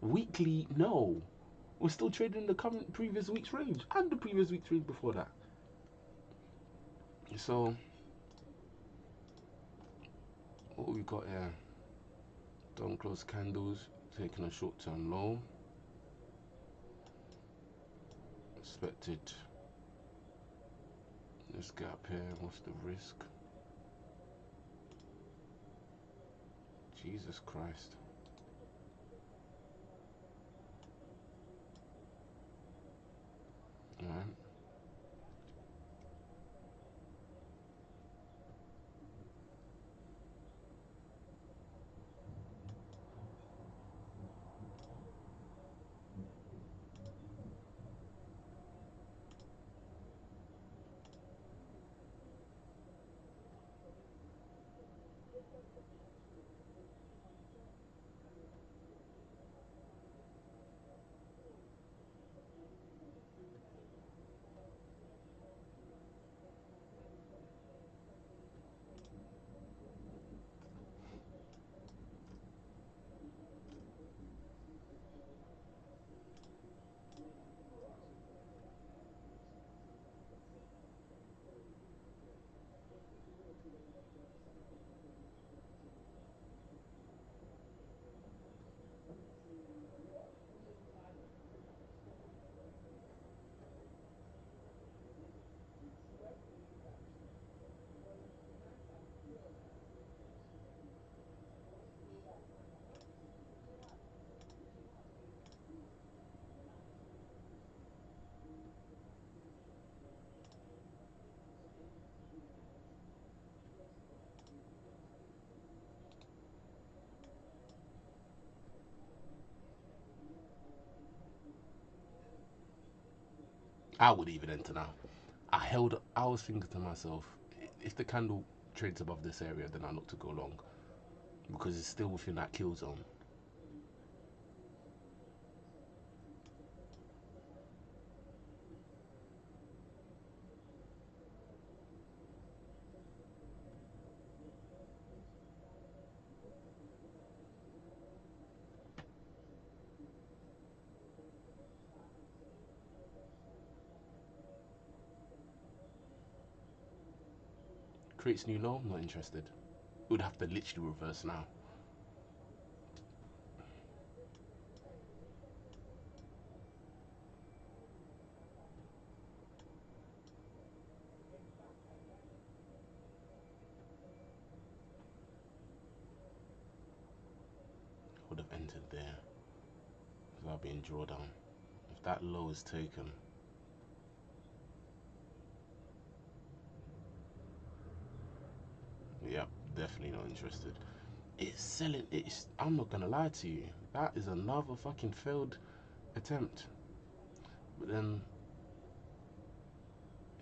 Weekly, no. We're still trading the current previous week's range and the previous week's range before that. So what we got here? Don't close candles, taking a short-term low. Expected this gap here. What's the risk? Jesus Christ. Alright. I would even enter now. I was thinking to myself, if the candle trades above this area, then I look to go long because it's still within that kill zone. Creates new low, I'm not interested. It would have to literally reverse now. Would have entered there without being drawdown. If that low is taken, yep, definitely not interested. It's selling. I'm not gonna lie to you. That is another fucking failed attempt. But then,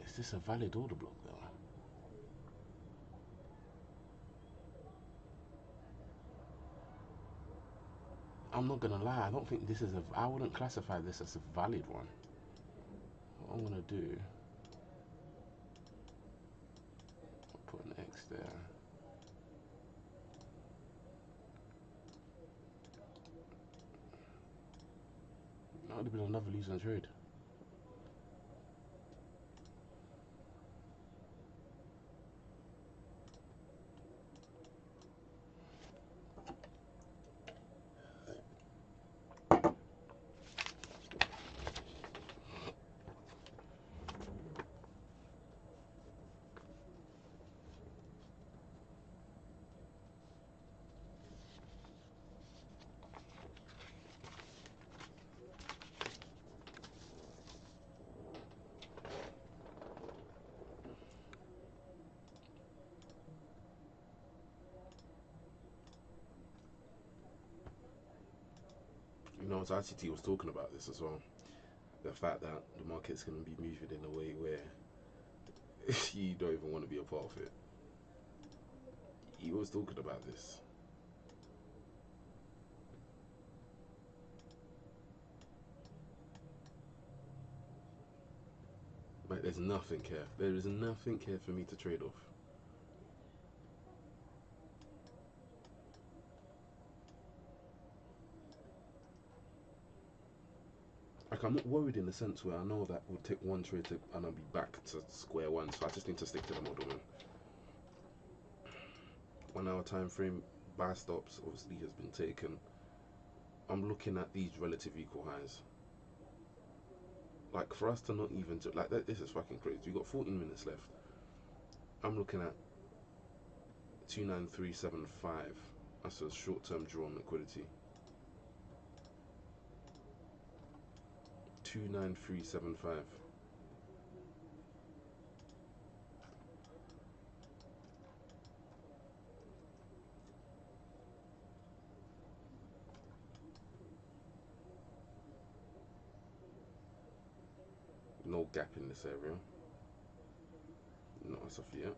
is this a valid order block though? I'm not gonna lie. I don't think this is a. I wouldn't classify this as a valid one. What I'm gonna do, I'll put an X there. That would have been another losing trade. You know, ICT was talking about this as well. The fact that the market's going to be moving in a way where you don't even want to be a part of it. He was talking about this. Like, there's nothing here. There is nothing here for me to trade off. Like, I'm not worried in the sense where I know that we'll take one trade and I'll be back to square one. So I just need to stick to the model, man. 1 hour time frame, buy stops obviously has been taken. I'm looking at these relative equal highs. Like, for us to not even do, like, this is fucking crazy. We got 14 minutes left. I'm looking at 29375. That's a short-term draw on liquidity. 29375. No gap in this area. Not as of yet.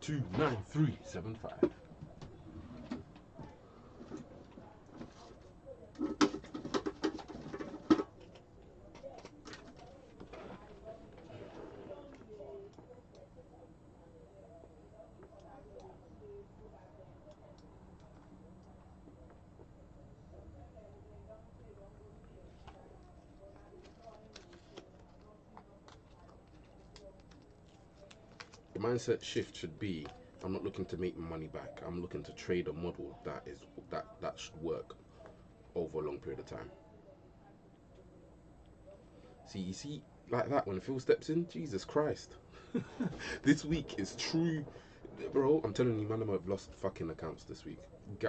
Two nine three seven five. The mindset shift should be: I'm not looking to make money back. I'm looking to trade a model that should work over a long period of time. See, you see, like that when Phil steps in, Jesus Christ. This week is true, bro. I'm telling you, man, I've lost fucking accounts this week.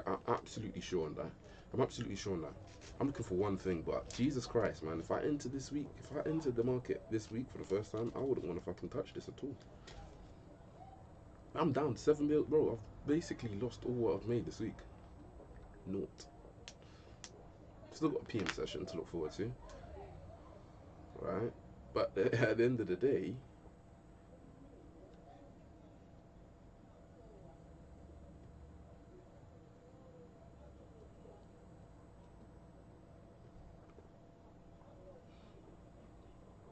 I'm absolutely sure on that. I'm absolutely sure on that. I'm looking for one thing, but Jesus Christ, man, if I entered the market this week for the first time, I wouldn't want to fucking touch this at all. I'm down 7 mil, bro. I've basically lost all what I've made this week. Naught. Still got a PM session to look forward to, right? But at the end of the day,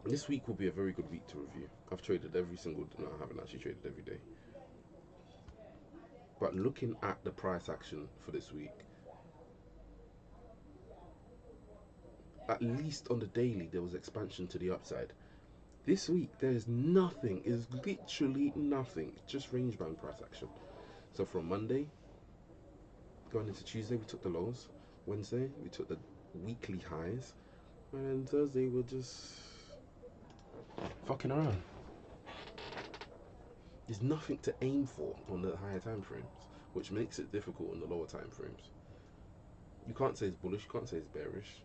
this week will be a very good week to review. I've traded every single. No, I haven't actually traded every day. But looking at the price action for this week, at least on the daily, there was expansion to the upside. This week, there's nothing. Is literally nothing. Just range bound price action. So from Monday going into Tuesday, we took the lows. Wednesday, we took the weekly highs, and then Thursday we're just fucking around. There's nothing to aim for on the higher time frames, which makes it difficult on the lower time frames. You can't say it's bullish, you can't say it's bearish.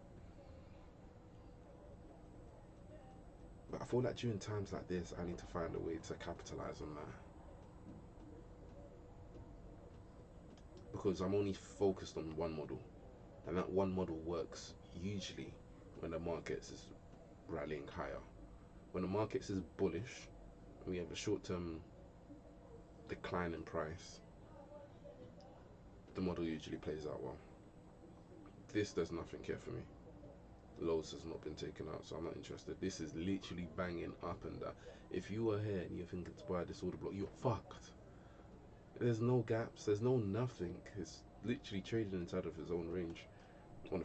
But I feel like during times like this, I need to find a way to capitalize on that. Because I'm only focused on one model, and that one model works usually when the market is rallying higher. When the market is bullish, we have a short-term decline in price, the model usually plays out well. This does nothing here for me. Lows has not been taken out, so I'm not interested. This is literally banging up and down. If you were here and you're thinking to buy this order block, you're fucked. There's no gaps, there's no nothing. It's literally trading inside of its own range on a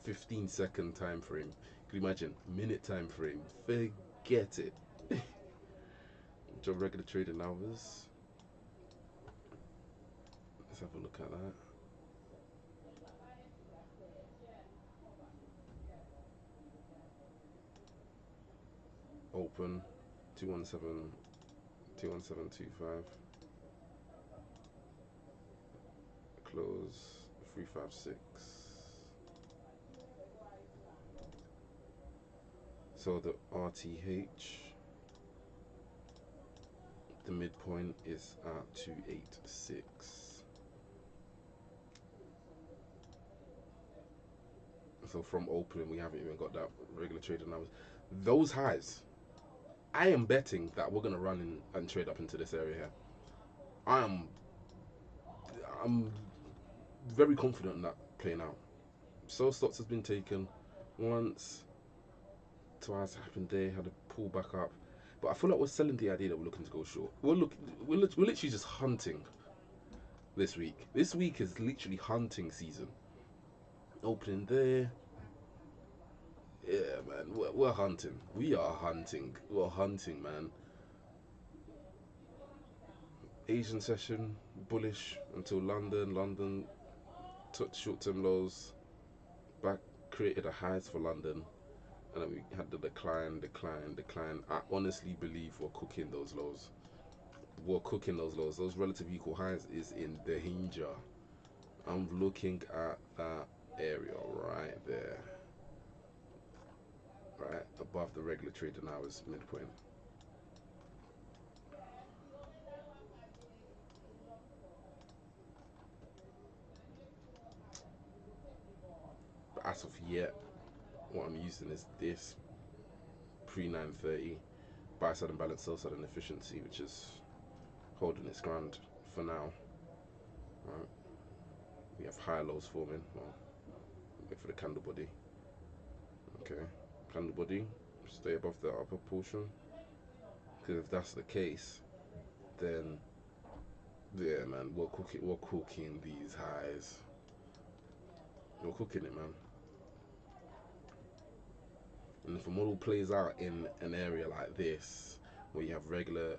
15-second time frame. Can you imagine? Minute time frame. Forget it. Your regular trading hours. Let's have a look at that. Open 21725. Close 356. So the RTH, the midpoint is at 286. So from opening, we haven't even got that regular trading hours. Those highs, I am betting that we're gonna run in and trade up into this area here. I'm very confident in that playing out. So stocks has been taken once, twice happened there, had a pull back up. But I feel like we're selling the idea that we're looking to go short. We're literally just hunting this week. This week is literally hunting season. Opening there. Yeah, man, we're hunting. We are hunting. We're hunting, man. Asian session, bullish until London. London took short-term lows, back created a highs for London, and then we had the decline. I honestly believe we're cooking those lows. We're cooking those lows. Those relative equal highs is in danger. I'm looking at that area right there, right above the regular trading hours midpoint. But as of yet, what I'm using is this pre 930 buy side and balance, sell side and efficiency, which is holding its ground for now. Right. We have high lows forming. Well, wait for the candle body. Okay, candle body, stay above the upper portion. Because if that's the case, then yeah, man, we're cooking these highs. We're cooking it, man. And if a model plays out in an area like this, where you have regular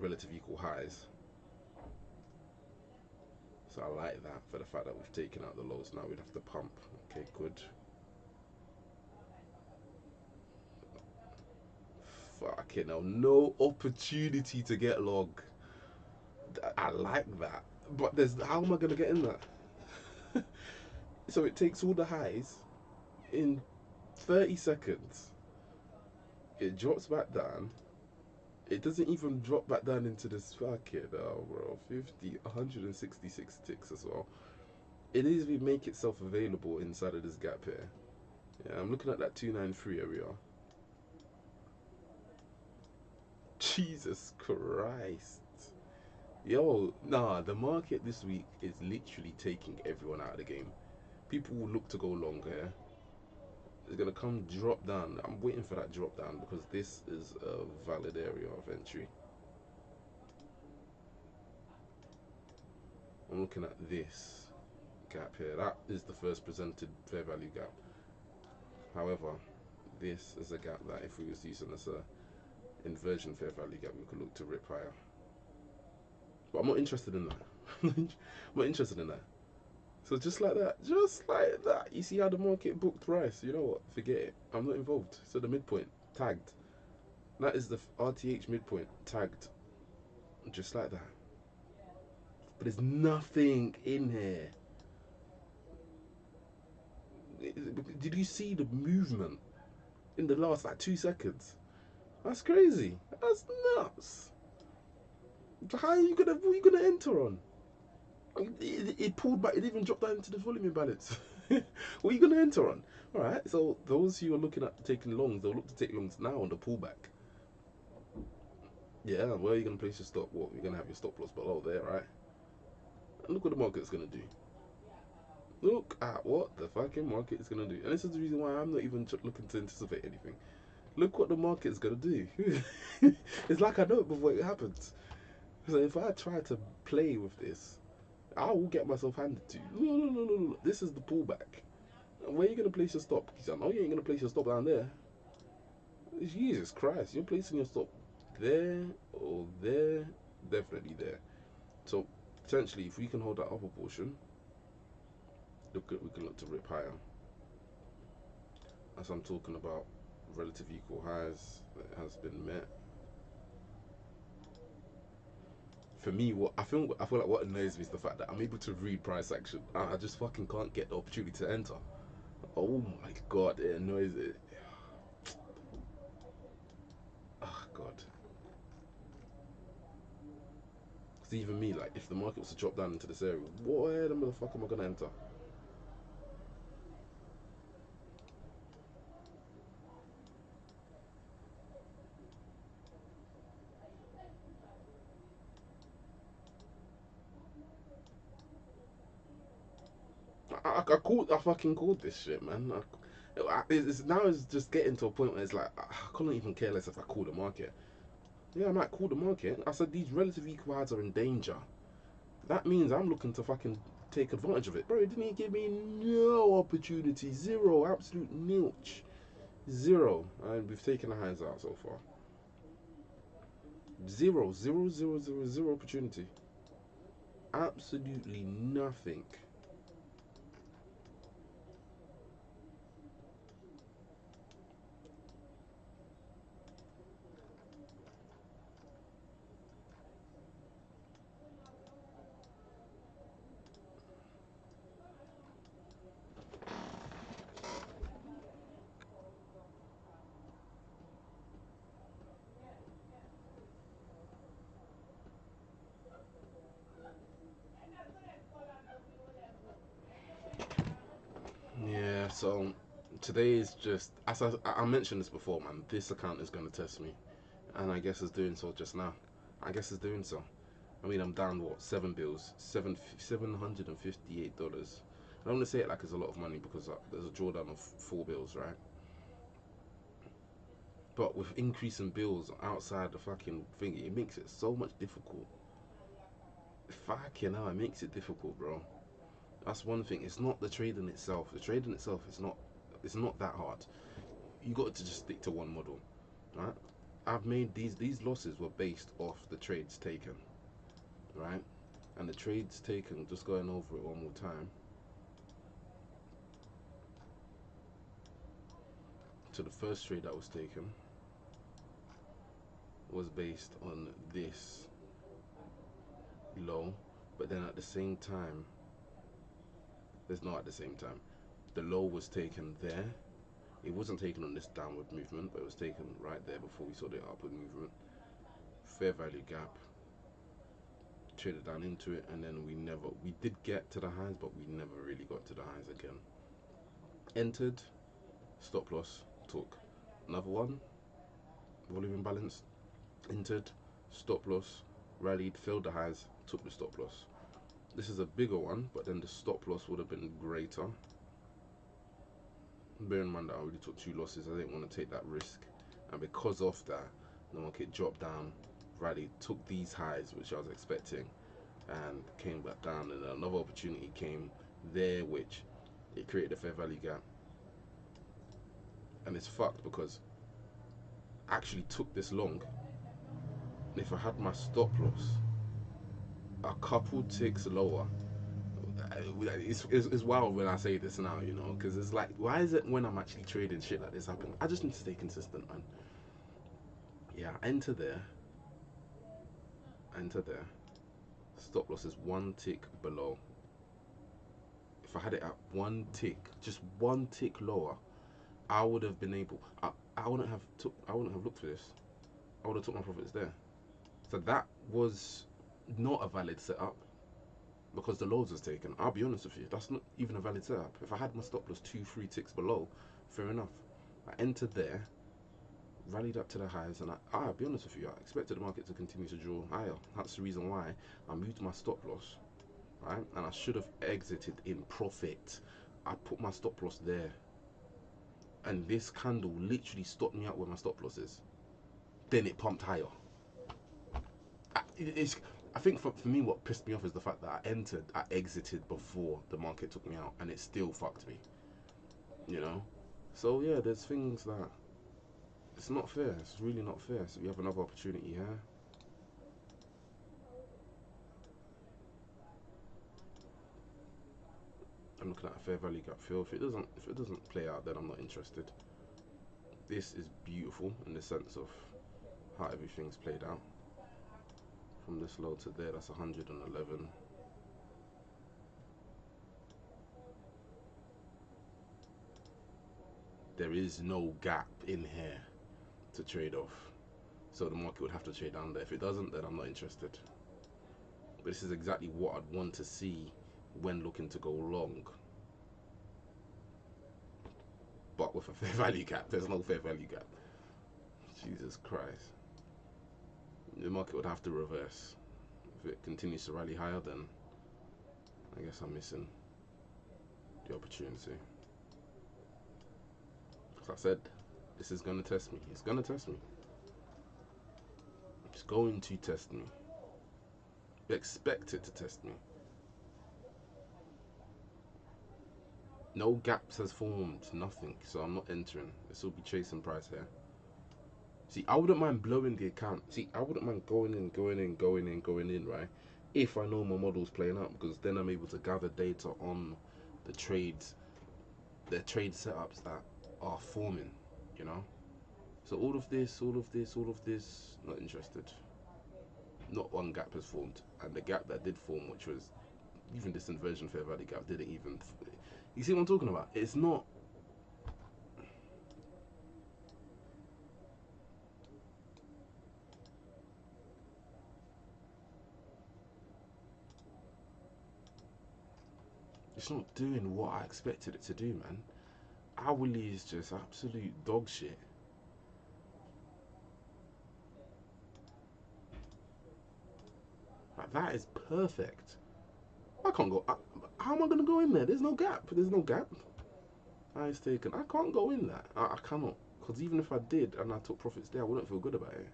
relative equal highs, so I like that for the fact that we've taken out the lows. Now we'd have to pump. Okay, good. Fuck it now, no opportunity to get log. I like that, but there's how am I gonna get in that? So it takes all the highs in 30 seconds. It drops back down. It doesn't even drop back down into this fucking, oh bro, 50, 166 ticks as well. It doesn't even make itself available inside of this gap here. Yeah, I'm looking at that 293 area. Jesus Christ. Yo, nah, the market this week is literally taking everyone out of the game. People will look to go long here. It's gonna come drop down. I'm waiting for that drop down because this is a valid area of entry. I'm looking at this gap here. That is the first presented fair value gap. However, this is a gap that if we was using as a inversion fair value gap, we could look to rip higher. But I'm not interested in that. I'm not interested in that. So just like that, you see how the market booked price. You know what? Forget it. I'm not involved. So the midpoint tagged. That is the RTH midpoint tagged, just like that. But there's nothing in here. Did you see the movement in the last like 2 seconds? That's crazy. That's nuts. How are you gonna? What are you gonna enter on? It pulled back. It even dropped down into the volume imbalance. What are you gonna enter on? All right. So those who are looking at taking longs, they'll look to take longs now on the pullback. Yeah. Where are you gonna place your stop? What? You're gonna have your stop loss below there, right? And look what the market's gonna do. Look at what the fucking market is gonna do. And this is the reason why I'm not even looking to anticipate anything. Look what the market's gonna do. It's like I know it before it happens. So if I try to play with this, I will get myself handed to. No. This is the pullback. Where are you gonna place your stop? Because I know you ain't gonna place your stop down there. Jesus Christ, you're placing your stop there or there, definitely there. So potentially, if we can hold that upper portion, we can look to rip higher. As I'm talking about relative equal highs that has been met. For me, what I feel like what annoys me is the fact that I'm able to read price action. I just fucking can't get the opportunity to enter. Oh my god, it annoys it. Oh god. Because even me, like, if the market was to drop down into this area, where the motherfucker am I gonna enter? I fucking called this shit, man. It's just getting to a point where it's like I couldn't even care less if I call the market. Yeah, I might call the market. I said these relative equal highs are in danger. That means I'm looking to fucking take advantage of it. Bro, it didn't give me no opportunity. Zero. Absolute nilch. Zero. And we've taken the hands out so far. Zero opportunity. Absolutely nothing. Yeah, so today is just, as I mentioned this before, man, this account is going to test me. And I guess it's doing so just now. I guess it's doing so. I mean, I'm down, what, 7 bills? $758. I don't want to say it like it's a lot of money because there's a drawdown of 4 bills, right? But with increasing bills outside the fucking thing, it makes it so much difficult. Fucking hell, it makes it difficult, bro. That's one thing. It's not the trading itself. The trading itself is not. It's not that hard. You got to just stick to one model, right? I've made these losses were based off the trades taken, right? And the trades taken. Just going over it one more time. So the first trade that was taken was based on this low, but then at the same time There's not at the same time. The low was taken there. It wasn't taken on this downward movement, but it was taken right there before we saw the upward movement. Fair value gap. Traded down into it, and then we did get to the highs, but we never really got to the highs again. Entered, stop loss, took. Another one, volume imbalance. Entered, stop loss, rallied, filled the highs, took the stop loss. This is a bigger one, but then the stop loss would have been greater. Bear in mind that I already took 2 losses. I didn't want to take that risk, and because of that, the market dropped down, rallied, took these highs, which I was expecting, and came back down. And another opportunity came there, which it created a fair value gap, and it's fucked because I actually took this long. And if I had my stop loss a couple ticks lower, it's wild when I say this now, you know, because it's like, why is it when I'm actually trading shit like this happen? I just need to stay consistent, man. Yeah, enter there. Stop loss is 1 tick below. If I had it at 1 tick, just 1 tick lower, I would have been able. I wouldn't have looked for this. I would have took my profits there. So that was not a valid setup because the lows was taken. I'll be honest with you, that's not even a valid setup. If I had my stop loss 2-3 ticks below, fair enough. I entered there, rallied up to the highs, and I'll be honest with you, I expected the market to continue to draw higher. That's the reason why I moved my stop loss, right? And I should have exited in profit. I put my stop loss there, and this candle literally stopped me out where my stop loss is. Then it pumped higher. I think for me, what pissed me off is the fact that I exited before the market took me out, and it still fucked me, you know? So yeah, there's things that, it's not fair. It's really not fair. So we have another opportunity here. I'm looking at a fair value gap fill. If it doesn't play out, then I'm not interested. This is beautiful in the sense of how everything's played out. From this low to there, that's 111. There is no gap in here to trade off, so the market would have to trade down there. If it doesn't, then I'm not interested. But this is exactly what I'd want to see when looking to go long, but with a fair value gap. There's no fair value gap. Jesus Christ. The market would have to reverse. If it continues to rally higher, then I guess I'm missing the opportunity. As I said, this is going to test me. It's going to test me. It's going to test me. Expect it to test me. No gaps has formed, nothing, so I'm not entering. This will be chasing price here. See, I wouldn't mind blowing the account. See, I wouldn't mind going in, right? If I know my model's playing out, because then I'm able to gather data on the trades, the trade setups that are forming, you know? So all of this, not interested. Not one gap has formed, and the gap that did form, which was even this inversion fair value gap, didn't even. You see what I'm talking about? It's not. It's not doing what I expected it to do, man. Hourly is just absolute dog shit. Like, that is perfect. I can't go. How am I gonna go in there? There's no gap. There's no gap. It's taken. I can't go in that. I cannot. Because even if I did and I took profits there, I wouldn't feel good about it.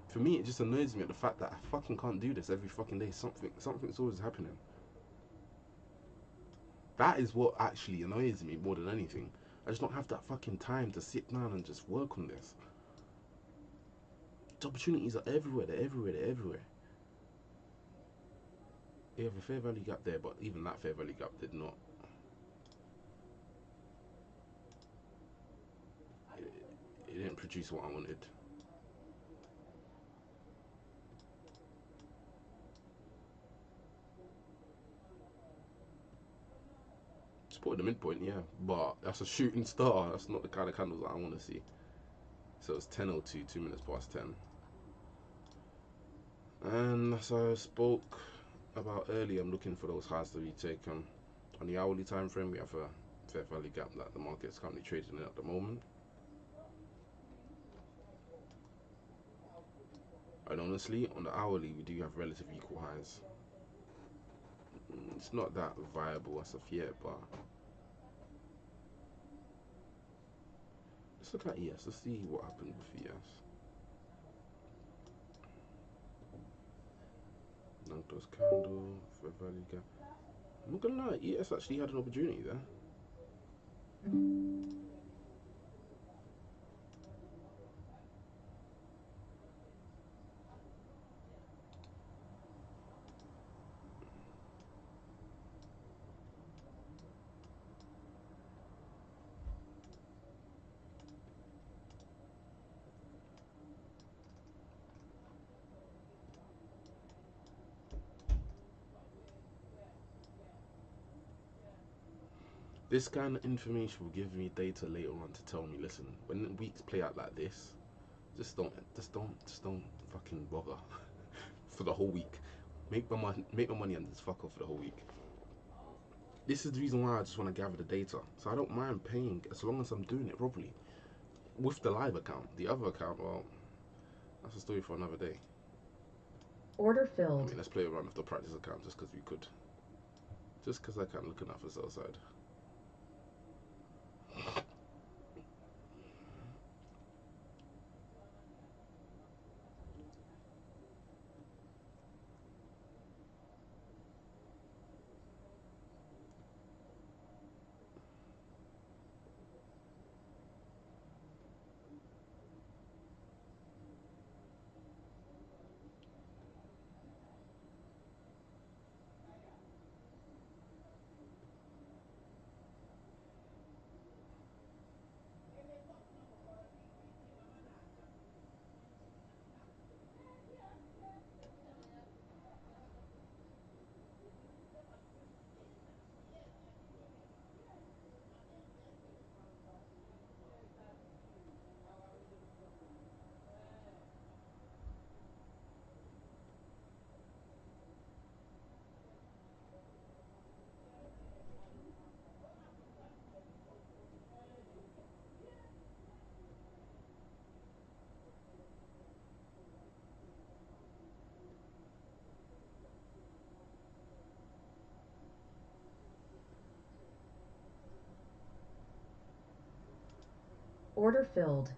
For me, it just annoys me at the fact that I fucking can't do this every fucking day. Something's always happening. That is what actually annoys me more than anything. I just don't have that fucking time to sit down and just work on this. The opportunities are everywhere. They're everywhere. You have a fair value gap there, but even that fair value gap did not. It didn't produce what I wanted. supported the midpoint, yeah, but that's a shooting star. That's not the kind of candles that I want to see. So it's 10:02, 2 minutes past 10. And as I spoke about earlier, I'm looking for those highs to be taken. On the hourly time frame, we have a fair value gap that the market's currently trading in at the moment. And honestly, on the hourly, we do have relative equal highs. It's not that viable as of yet, but let's look at ES. Let's see what happened with ES. Nankos candle, fair value gap. I'm not gonna lie, ES actually had an opportunity there. This kind of information will give me data later on to tell me, listen, when weeks play out like this, just don't fucking bother for the whole week. Make my money and just fuck off for the whole week. This is the reason why I just want to gather the data. So I don't mind paying as long as I'm doing it properly. With the live account. The other account, well, that's a story for another day. Order filled. I mean, let's play around with the practice account just because we could. Just because I can't look enough for sell side. Order filled.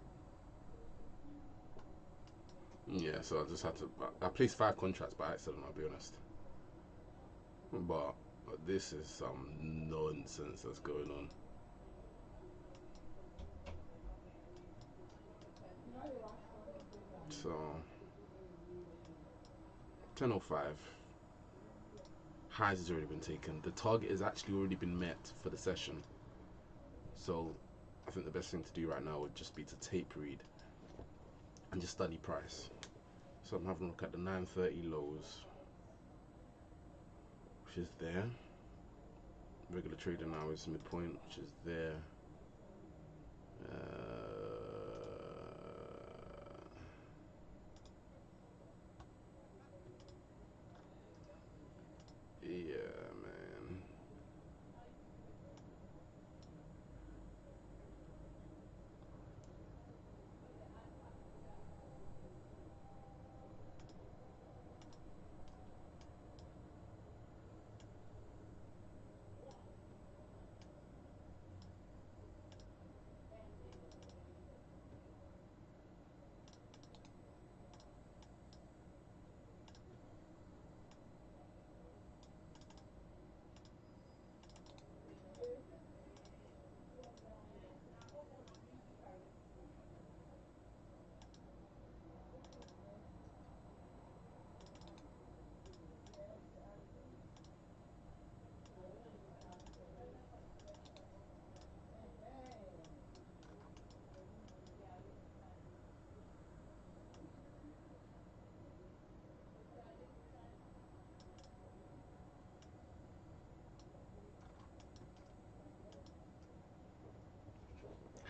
Yeah, so I just had to. I placed 5 contracts by accident, I'll be honest. But this is some nonsense that's going on. So 10:05. Highs has already been taken. The target has actually already been met for the session. So I think the best thing to do right now would just be to tape read and just study price. So I'm having a look at the 9:30 lows, which is there. Regular trading hours midpoint, which is there. Yeah, man.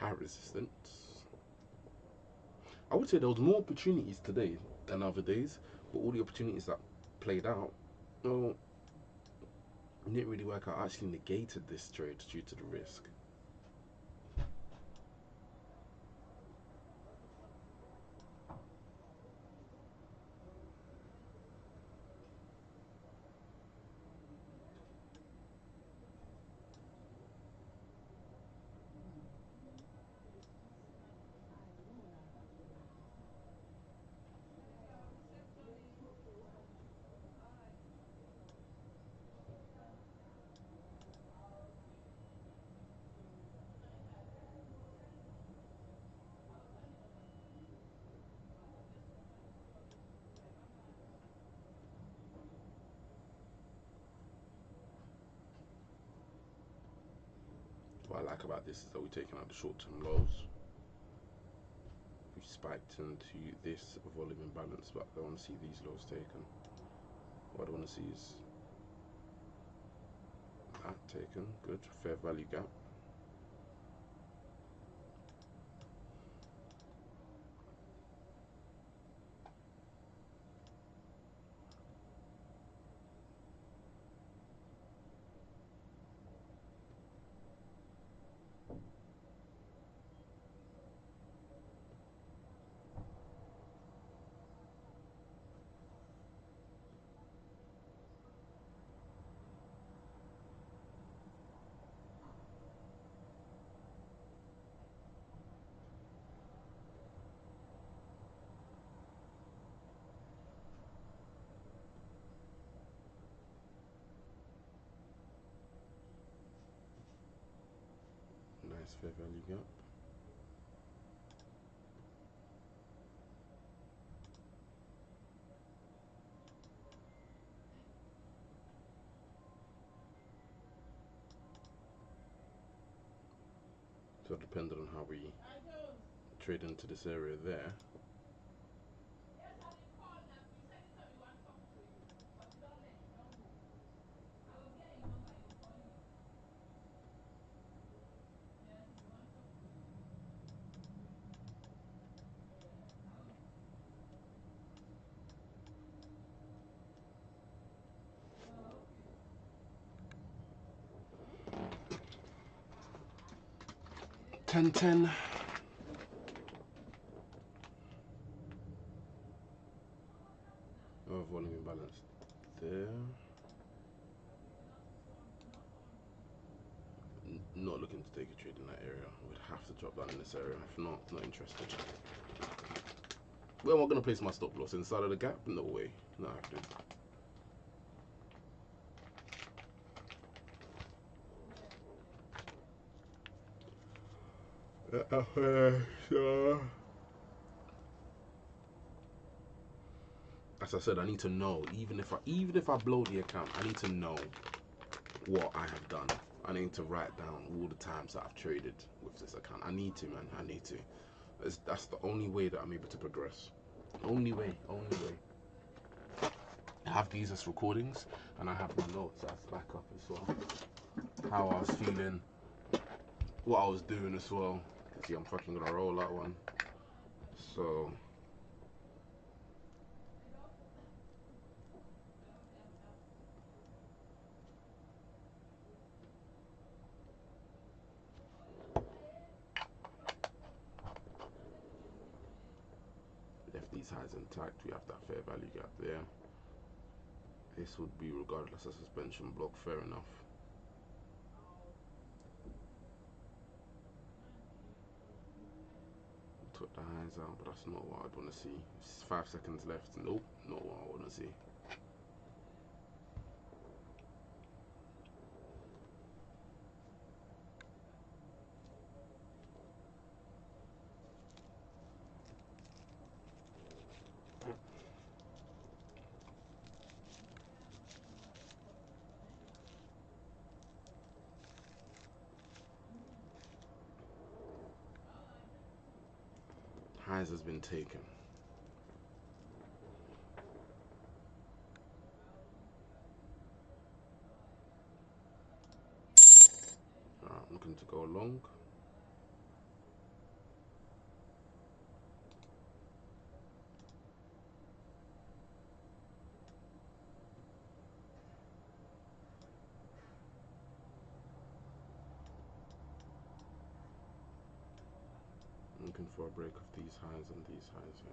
high resistance. I would say there was more opportunities today than other days, but all the opportunities that played out, well, didn't really work out. I actually negated this trade due to the risk. What I like about this is that we're taking out the short-term lows. We spiked into this volume imbalance, but I don't want to see these lows taken. What I want to see is that taken. Good. Fair value gap. Nice fair value gap. So depending on how we trade into this area there, ten. Oh, volume imbalance there. Not looking to take a trade in that area. Would have to drop down in this area. If not, not interested. Where am I going to place my stop loss? Inside of the gap? No way. Not happening. As I said, I need to know. Even if I blow the account, I need to know what I have done. I need to write down all the times that I've traded with this account. I need to, man. I need to. That's the only way that I'm able to progress. Only way. I have these as recordings, and I have my notes as backup as well. How I was feeling, what I was doing as well. See, I'm fucking gonna roll that one. So left these highs intact. We have that fair value gap there. This would be regardless of suspension block. Fair enough. Took the highs out, but that's not what I'd want to see. It's 5 seconds left. Nope, not what I want to see. Highs has been taken. I'm looking to go long. looking for a break of these highs and these highs, yeah.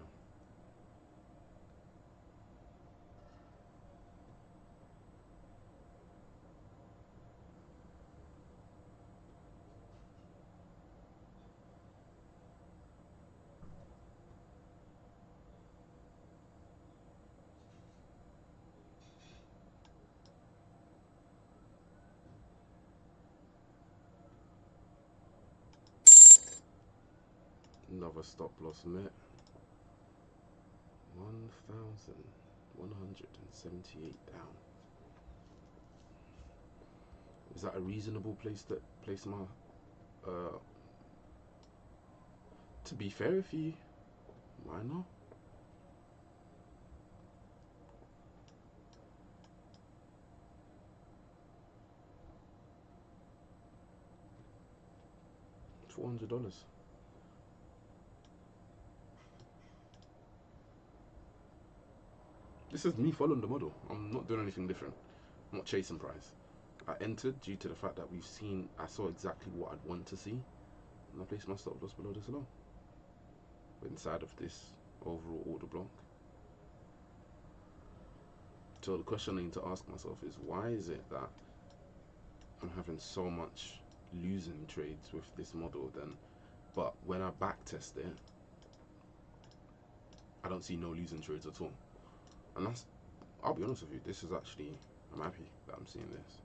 Another stop loss met. 1,178 down. Is that a reasonable place to place my to be fair with you, why not? $400. This is me following the model. I'm not doing anything different. I'm not chasing price. I entered due to the fact that I saw exactly what I'd want to see, and I placed my stop loss below this low, inside of this overall order block. So the question I need to ask myself is, why is it that I'm having so much losing trades with this model then, but when I back test it, I don't see no losing trades at all? And that's, I'll be honest with you, this is actually, I'm happy that I'm seeing this.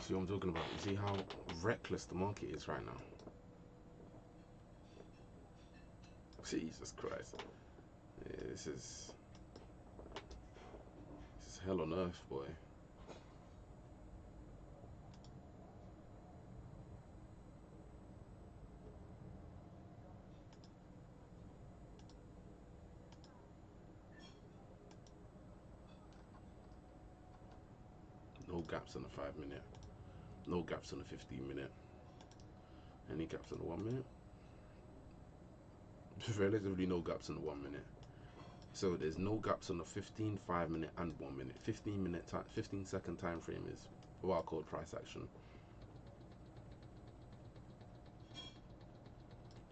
See what I'm talking about? You see how reckless the market is right now? Jesus Christ. Yeah, this is hell on earth, boy. No gaps on the 5 minute. No gaps on the 15 minute. Any gaps on the 1 minute? Relatively no gaps on the 1 minute. So there's no gaps on the 15, 5 minute and 1 minute. 15 second time frame is what I call price action.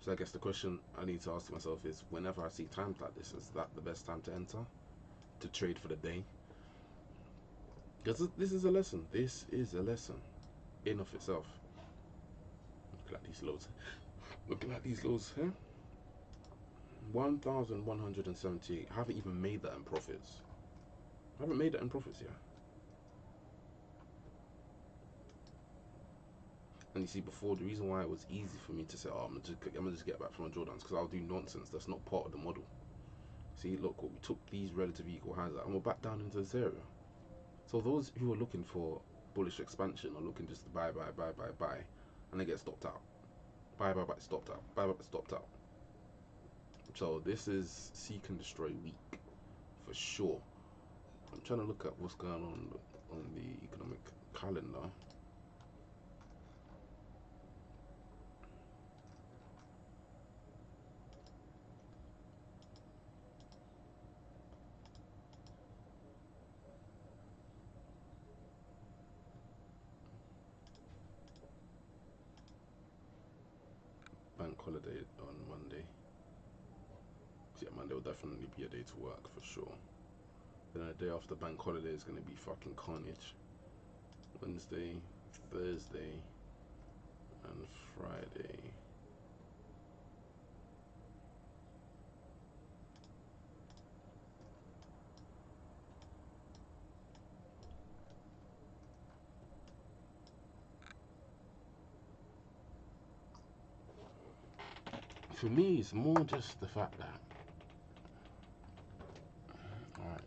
So I guess the question I need to ask myself is, whenever I see times like this, is that the best time to enter? To trade for the day? Because this is a lesson. This is a lesson in of itself. Look at these lows. Looking at these lows here. 1,178. I haven't even made that in profits. I haven't made that in profits yet. And you see, before, the reason why it was easy for me to say, oh, I'm gonna just get back from my drawdowns, because I'll do nonsense that's not part of the model. See, look, we took these relative equal highs out, and we're back down into this area. So those who are looking for bullish expansion are looking just to buy, and they get stopped out. Buy, stopped out. Buy, stopped out. So this is seek and destroy week for sure. I'm trying to look at what's going on the economic calendar. Bank holiday on Monday. Yeah, Monday will definitely be a day to work for sure. Then a day after bank holiday is going to be fucking carnage. Wednesday, Thursday, and Friday. For me, it's more just the fact that, alright,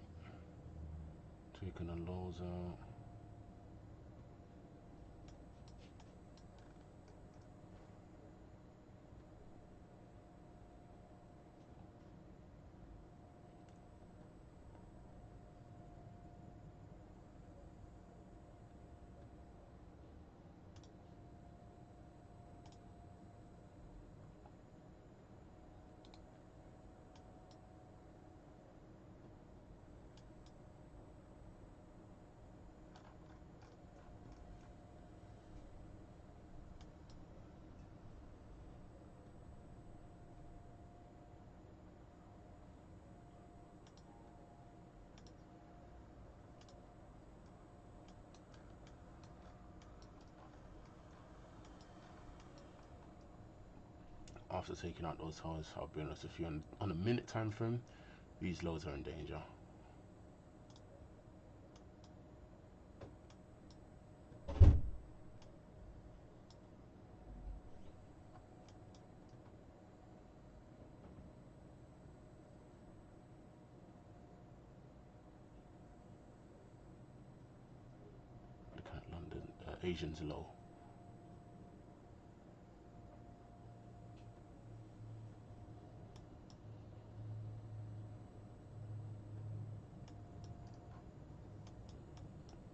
take Checking the lows out. After taking out those highs, I'll be honest with you, on a minute time frame, these lows are in danger. Looking at London, Asians low.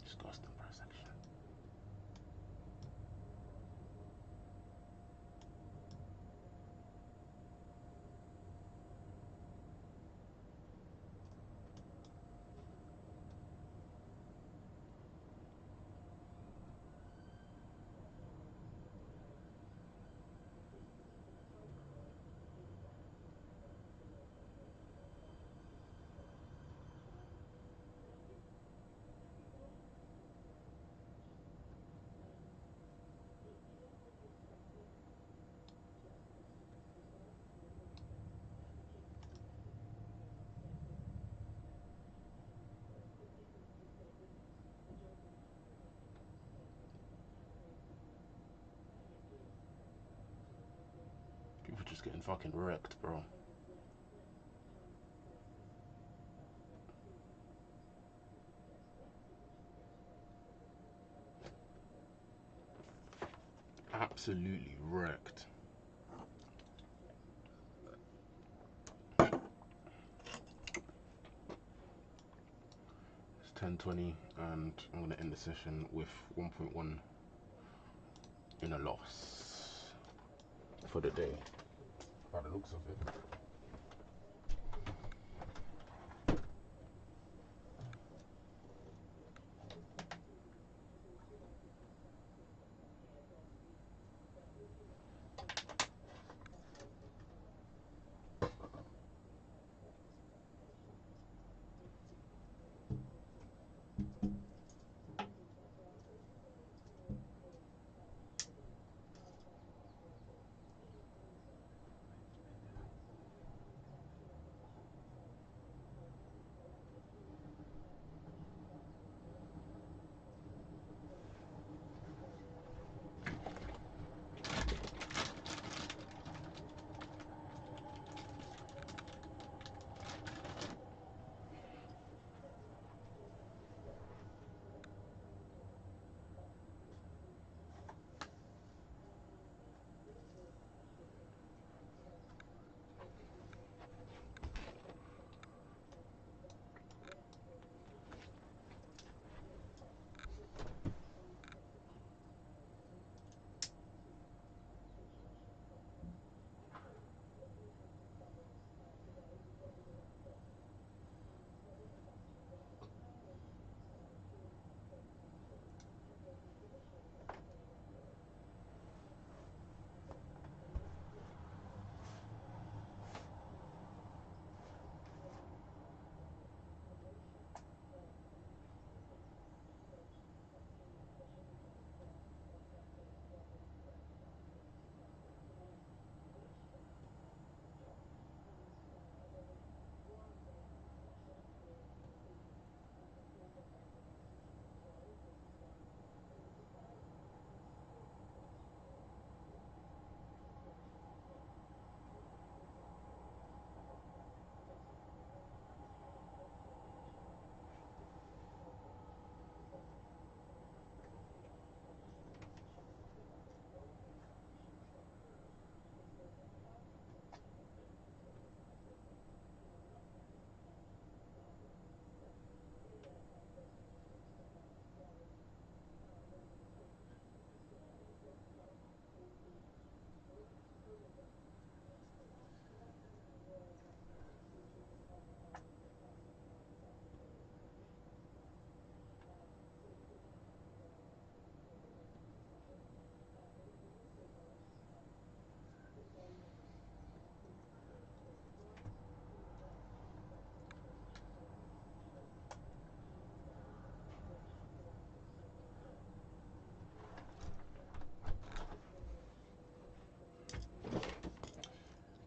Disgusting price action. People just getting fucking wrecked, bro. Absolutely wrecked. It's 10:20 and I'm gonna end the session with 1.1 in a loss for the day, by the looks of it.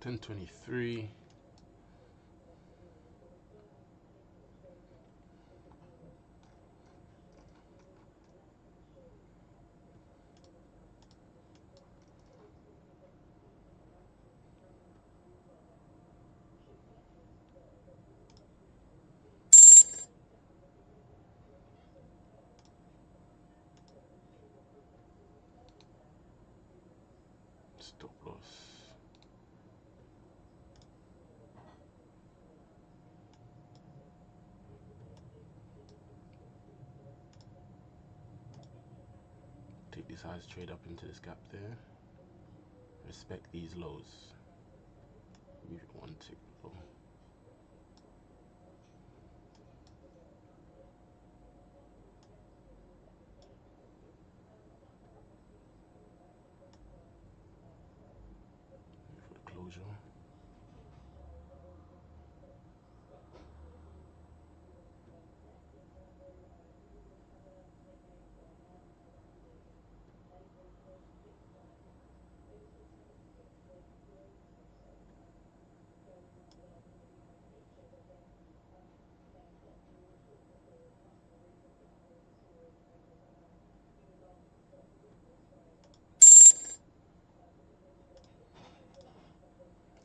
1023. Stop loss. Take this highs, trade up into this gap there. Respect these lows. Move it one tick low. Wait for the closure.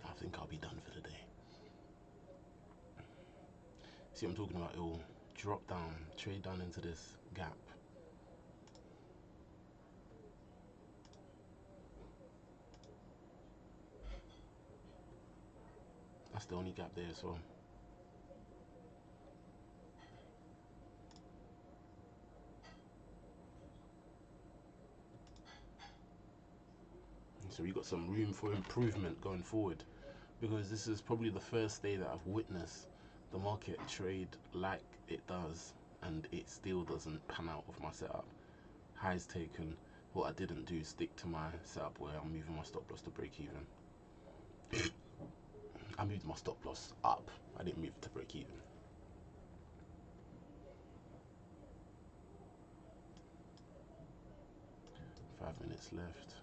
I think I'll be done for the day. See what I'm talking about? It will drop down, trade down into this gap. That's the only gap there as well. So we got some room for improvement going forward, because this is probably the first day that I've witnessed the market trade like it does, and it still doesn't pan out of my setup. Highs taken. What I didn't do is stick to my setup where I'm moving my stop loss to break even. I moved my stop loss up. I didn't move to break even. Five minutes left.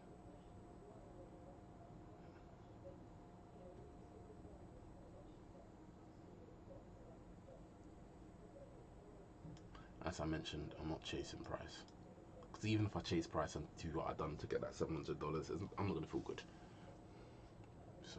As I mentioned, I'm not chasing price, because even if I chase price and do what I done to get that $700, I'm not gonna feel good. So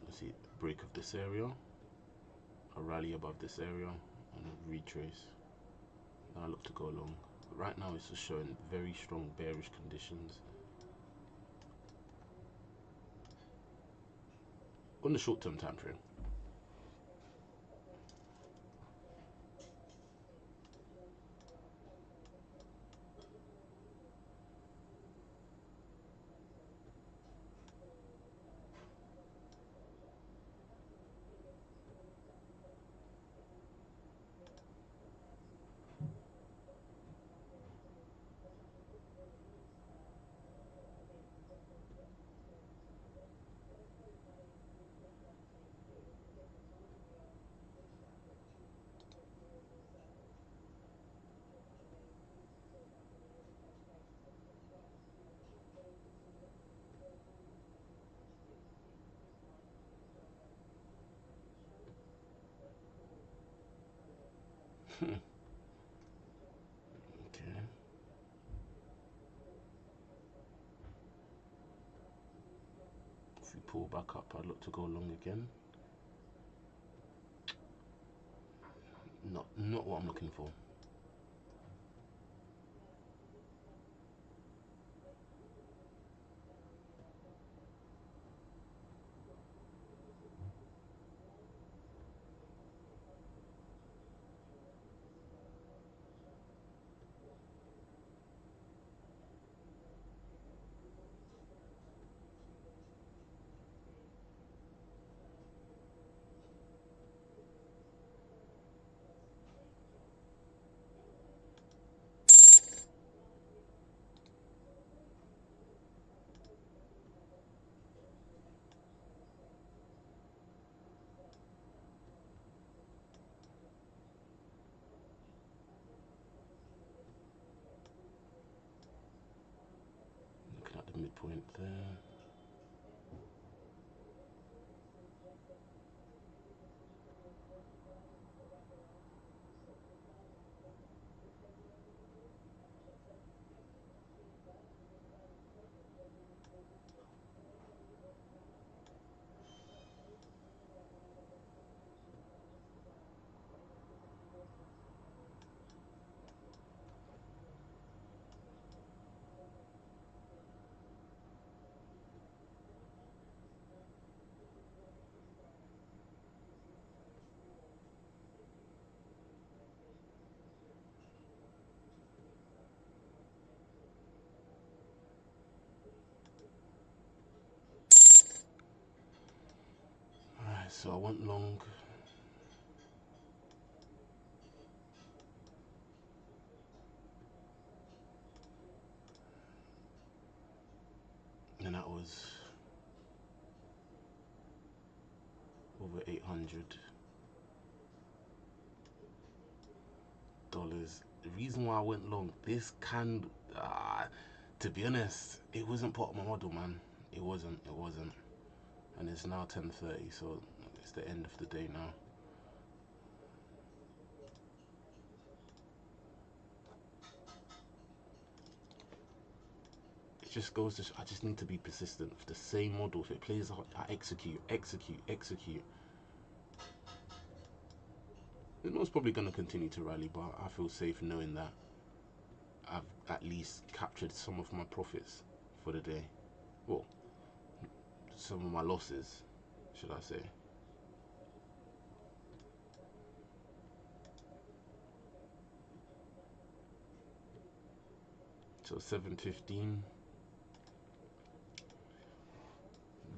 let's see, break of this area, a rally above this area, and a retrace. Now I look to go long. But right now it's just showing very strong bearish conditions on the short-term time frame. Okay. If we pull back up, I'd look to go long again. Not what I'm looking for. Looking at the midpoint there. Alright, so I went long. And that was over $800. The reason why I went long, this candle, to be honest, it wasn't part of my model, man. It wasn't. And it's now 10:30, so it's the end of the day now. It just goes to I just need to be persistent with the same model. If it plays, I execute. It's most probably going to continue to rally, but I feel safe knowing that I've at least captured some of my profits for the day. Well, some of my losses, should I say. So 715,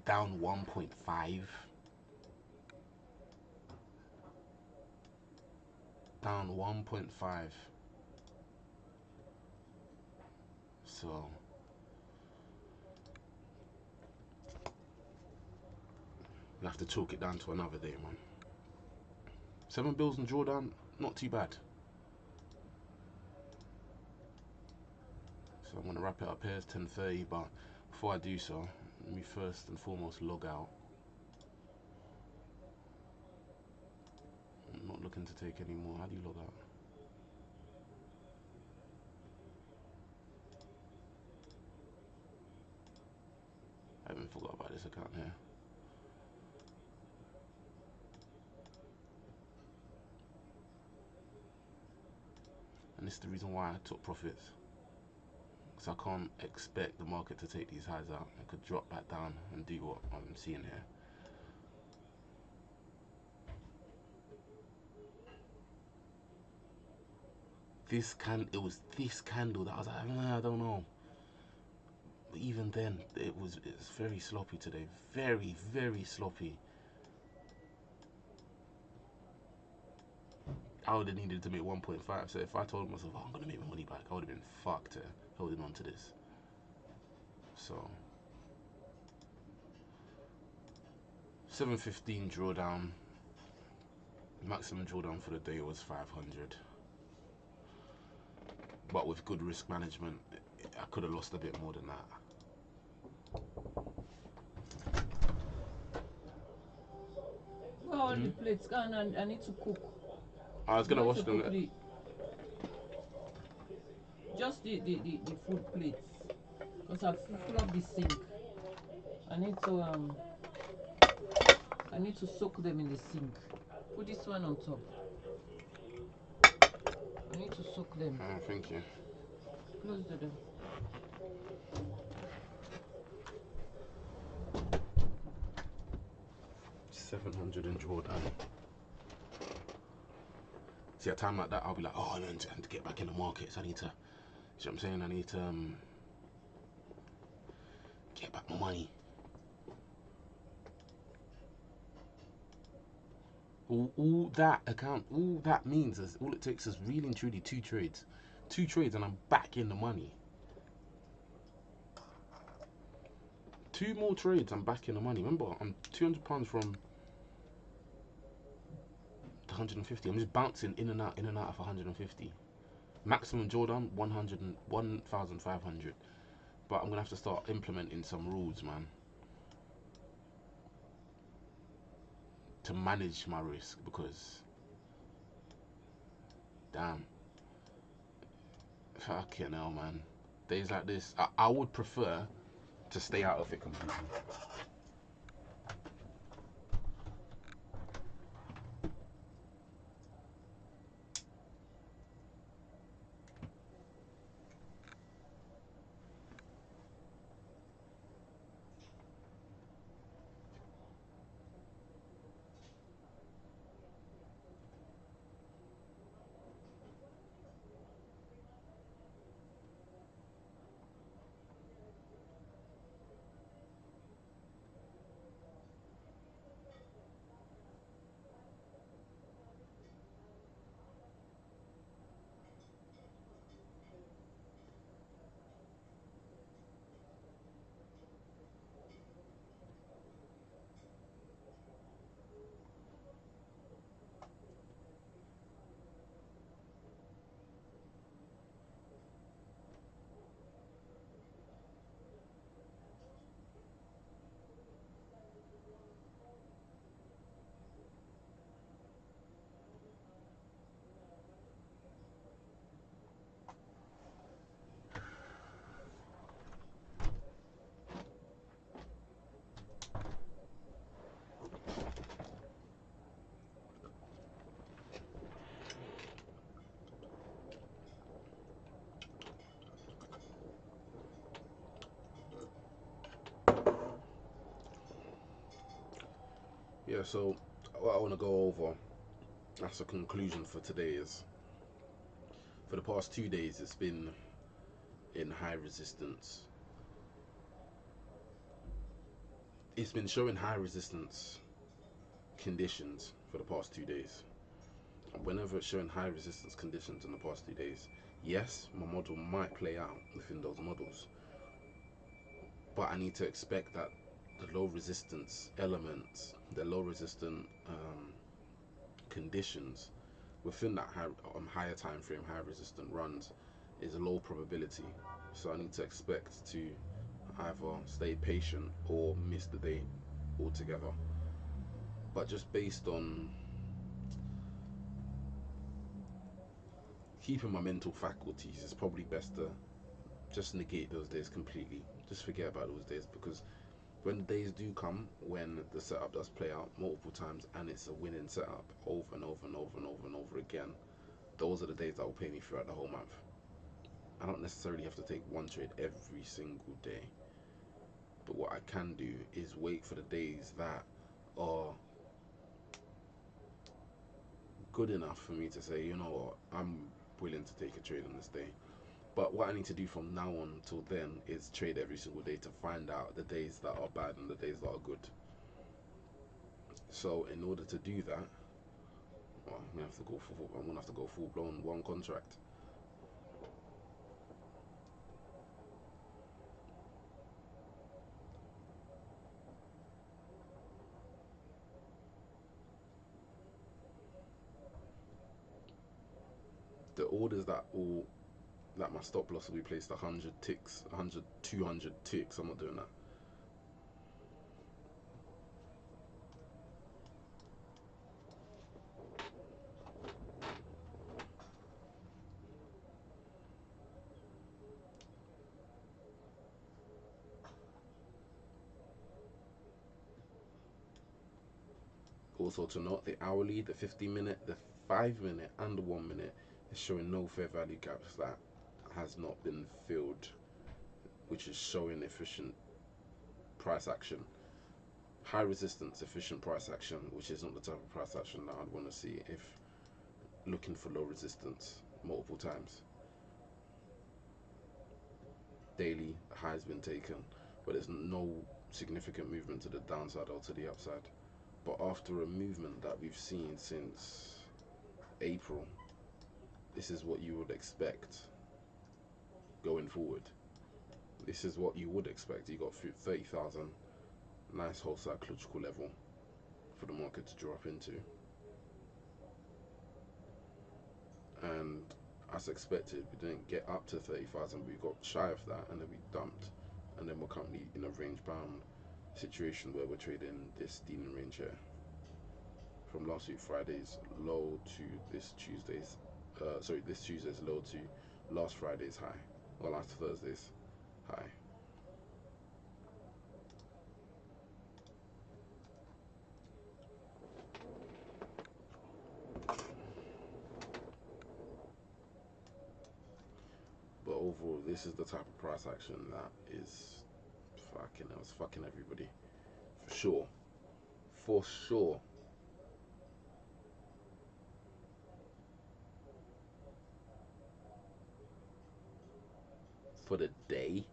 down 1.5, down 1.5. So we'll have to chalk it down to another day, man. 7 bills and drawdown, not too bad. So I'm going to wrap it up here. It's 10:30, but before I do so, let me first and foremost log out. I'm not looking to take any more. How do you log out? I haven't forgot about this account here. And this is the reason why I took profits. Because I can't expect the market to take these highs out. It could drop back down and do what I'm seeing here. It was this candle that I was like, I don't know. But even then, it's very sloppy today. Very, very sloppy. I would have needed to make 1.5. So if I told myself, I'm going to make my money back, I would have been fucked holding on to this. So 715 drawdown. Maximum drawdown for the day was 500. But with good risk management, I could have lost a bit more than that. Where are all the plates? I need to cook. I was gonna Not wash to them. cook just the food plates, because I've full up the sink. I need to soak them in the sink. Put this one on top. I need to soak them. Oh, thank you. Close the door. $700 in Jordan. See, a time like that, I'll be like, oh, I need to get back in the markets. I need to, you know what I'm saying? I need to get back my money. All that means is, all it takes is really and truly 2 trades. 2 trades and I'm back in the money. 2 more trades, I'm back in the money. Remember, I'm £200 from 150. I'm just bouncing in and out of 150. Maximum Jordan 1,500. But I'm gonna have to start implementing some rules, man, to manage my risk, because damn, fucking hell, man. Days like this, I would prefer to stay out of it completely. Yeah, so what I want to go over as a conclusion for today is, for the past 2 days, it's been in high resistance. It's been showing high resistance conditions for the past 2 days. Whenever it's showing high resistance conditions in the past 2 days, yes, my model might play out within those models, but I need to expect that the low resistance elements, the low resistant conditions within that higher time frame, high resistant runs, is a low probability. So I need to expect to either stay patient or miss the day altogether. But just based on keeping my mental faculties, it's probably best to just negate those days completely. Just forget about those days, because when the days do come, when the setup does play out multiple times and it's a winning setup over and over and over and over and over again, those are the days that will pay me throughout the whole month. I don't necessarily have to take one trade every single day, but what I can do is wait for the days that are good enough for me to say, you know what, I'm willing to take a trade on this day. But what I need to do from now on till then is trade every single day to find out the days that are bad and the days that are good. So in order to do that, well, I'm gonna have to go full blown one contract. The orders that my stop loss will be placed 100 ticks, 100, 200 ticks. I'm not doing that. Also to note, the hourly, the 50-minute, the 5-minute, and the 1-minute is showing no fair value gaps that has not been filled, which is showing efficient price action. High resistance, efficient price action, which is not the type of price action that I'd want to see if looking for low resistance multiple times. Daily high has been taken, but there's no significant movement to the downside or to the upside. But after a movement that we've seen since April, this is what you would expect going forward. This is what you would expect. You got 30,000, nice whole psychological level for the market to drop into. And as expected, we didn't get up to 30,000, we got shy of that, and then we dumped. And then we're currently in a range bound situation where we're trading this dealing range here. From last week Friday's low to this Tuesday's, this Tuesday's low to last Friday's high, or last Thursday's high. But overall, this is the type of price action that is fucking, it's fucking everybody. For sure. For sure. For the day,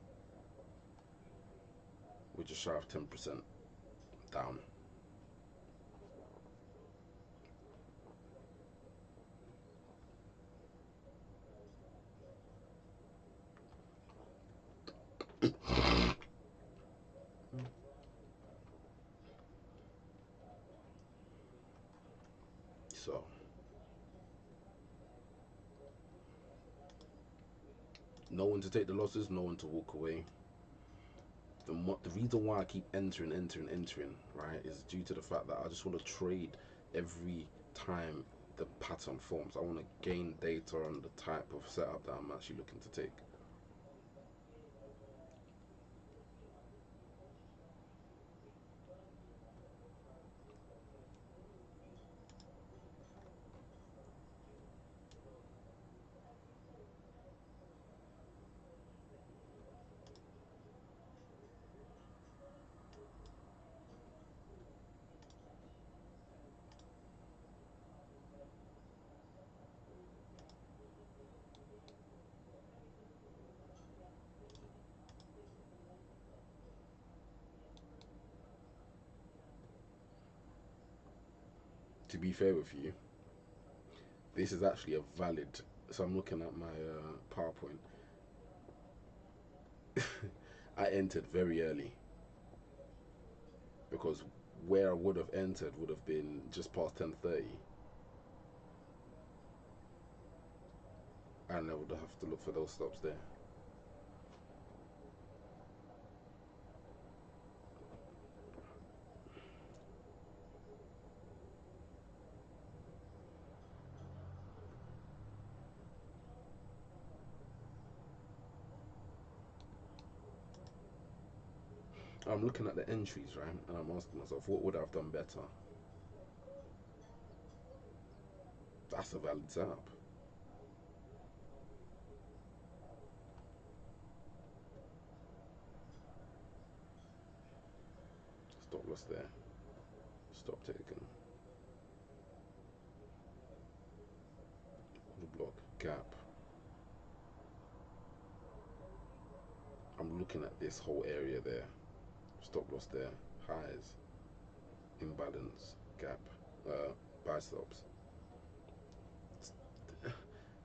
we're just shy of 10% down. So no one to take the losses, no one to walk away. The reason why I keep entering, right, is due to the fact that I just want to trade every time the pattern forms. I want to gain data on the type of setup that I'm actually looking to take. To be fair with you, this is actually a valid, so I'm looking at my PowerPoint. I entered very early because where I would have entered would have been just past 10:30, and I would have to look for those stops there. I'm looking at the entries, right, and I'm asking myself, what would I have done better? That's a valid setup. Stop loss there. Stop taken. The block gap. I'm looking at this whole area there. Stop loss there. Highs. Imbalance. Gap. Buy stops.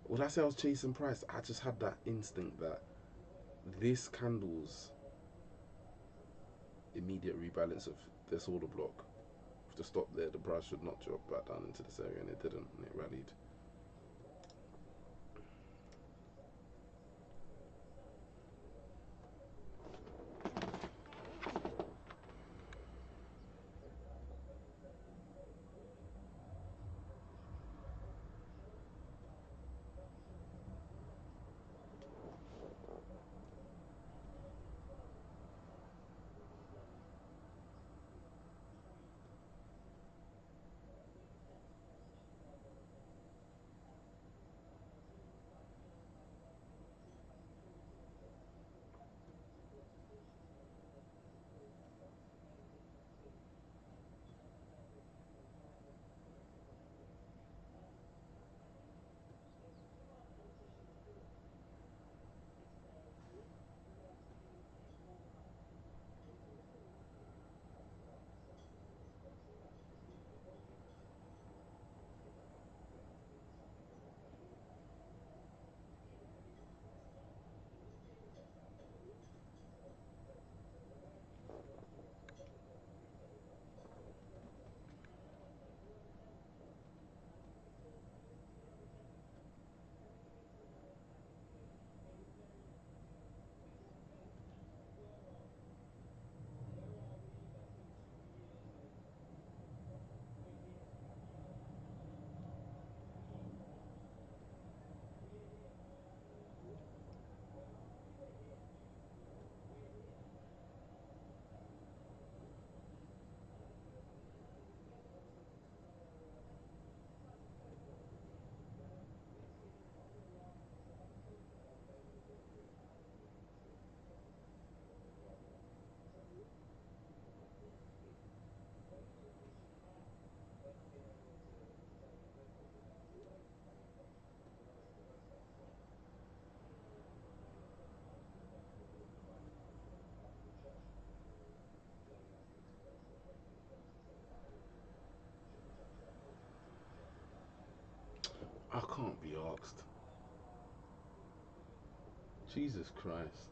Would I say I was chasing price? I just had that instinct that this candle's immediate rebalance of this order block, if the stop there, the price should not drop back down into this area, and it didn't, and it rallied. I can't be asked. Jesus Christ.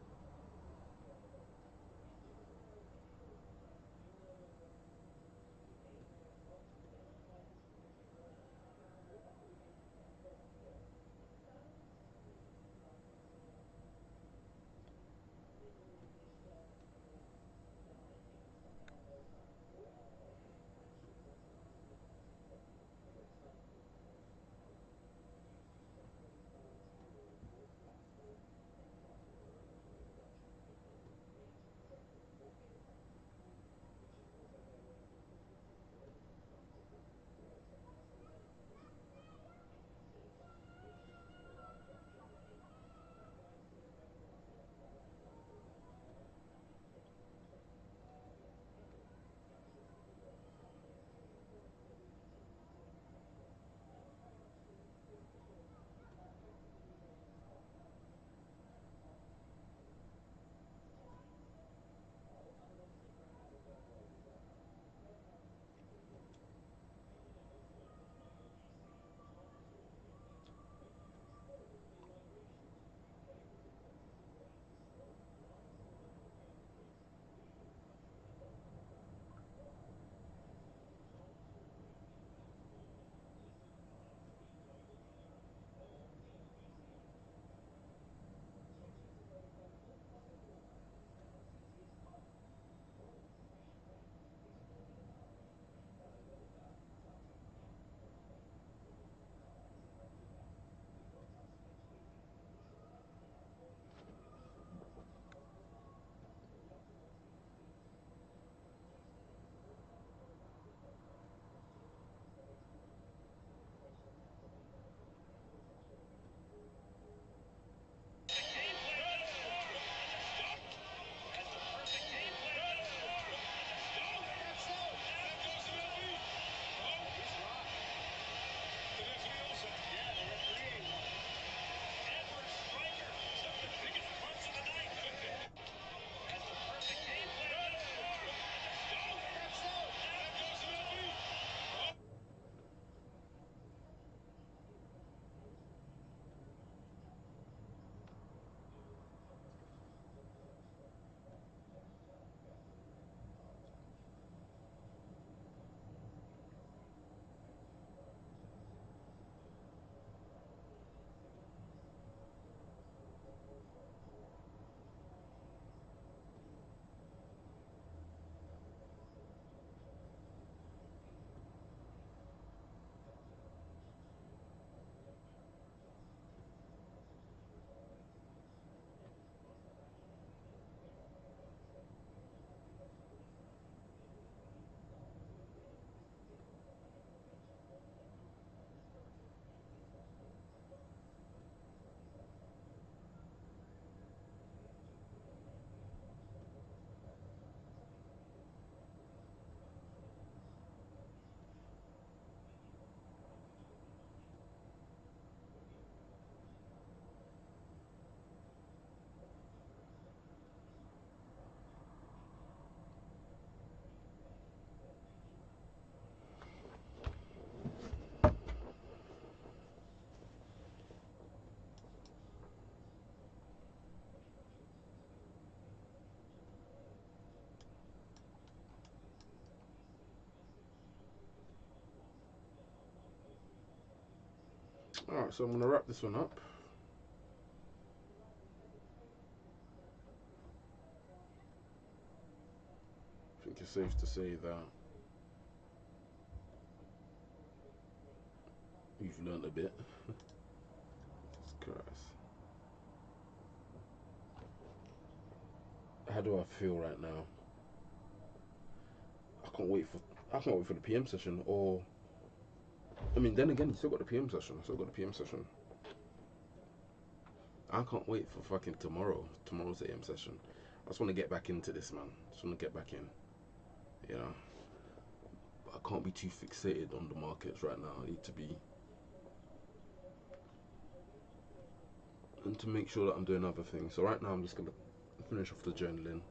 Alright, so I'm going to wrap this one up. I think it's safe to say that you've learnt a bit. Jesus Christ. How do I feel right now? I can't wait for the PM session. Or I mean, then again, you still got the PM session. I can't wait for fucking tomorrow's AM session. I just want to get back into this, man. Just want to get back in. You know, I can't be too fixated on the markets right now. I need to be, and to make sure that I'm doing other things. So right now, I'm just gonna finish off the journaling,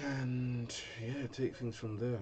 and yeah, take things from there.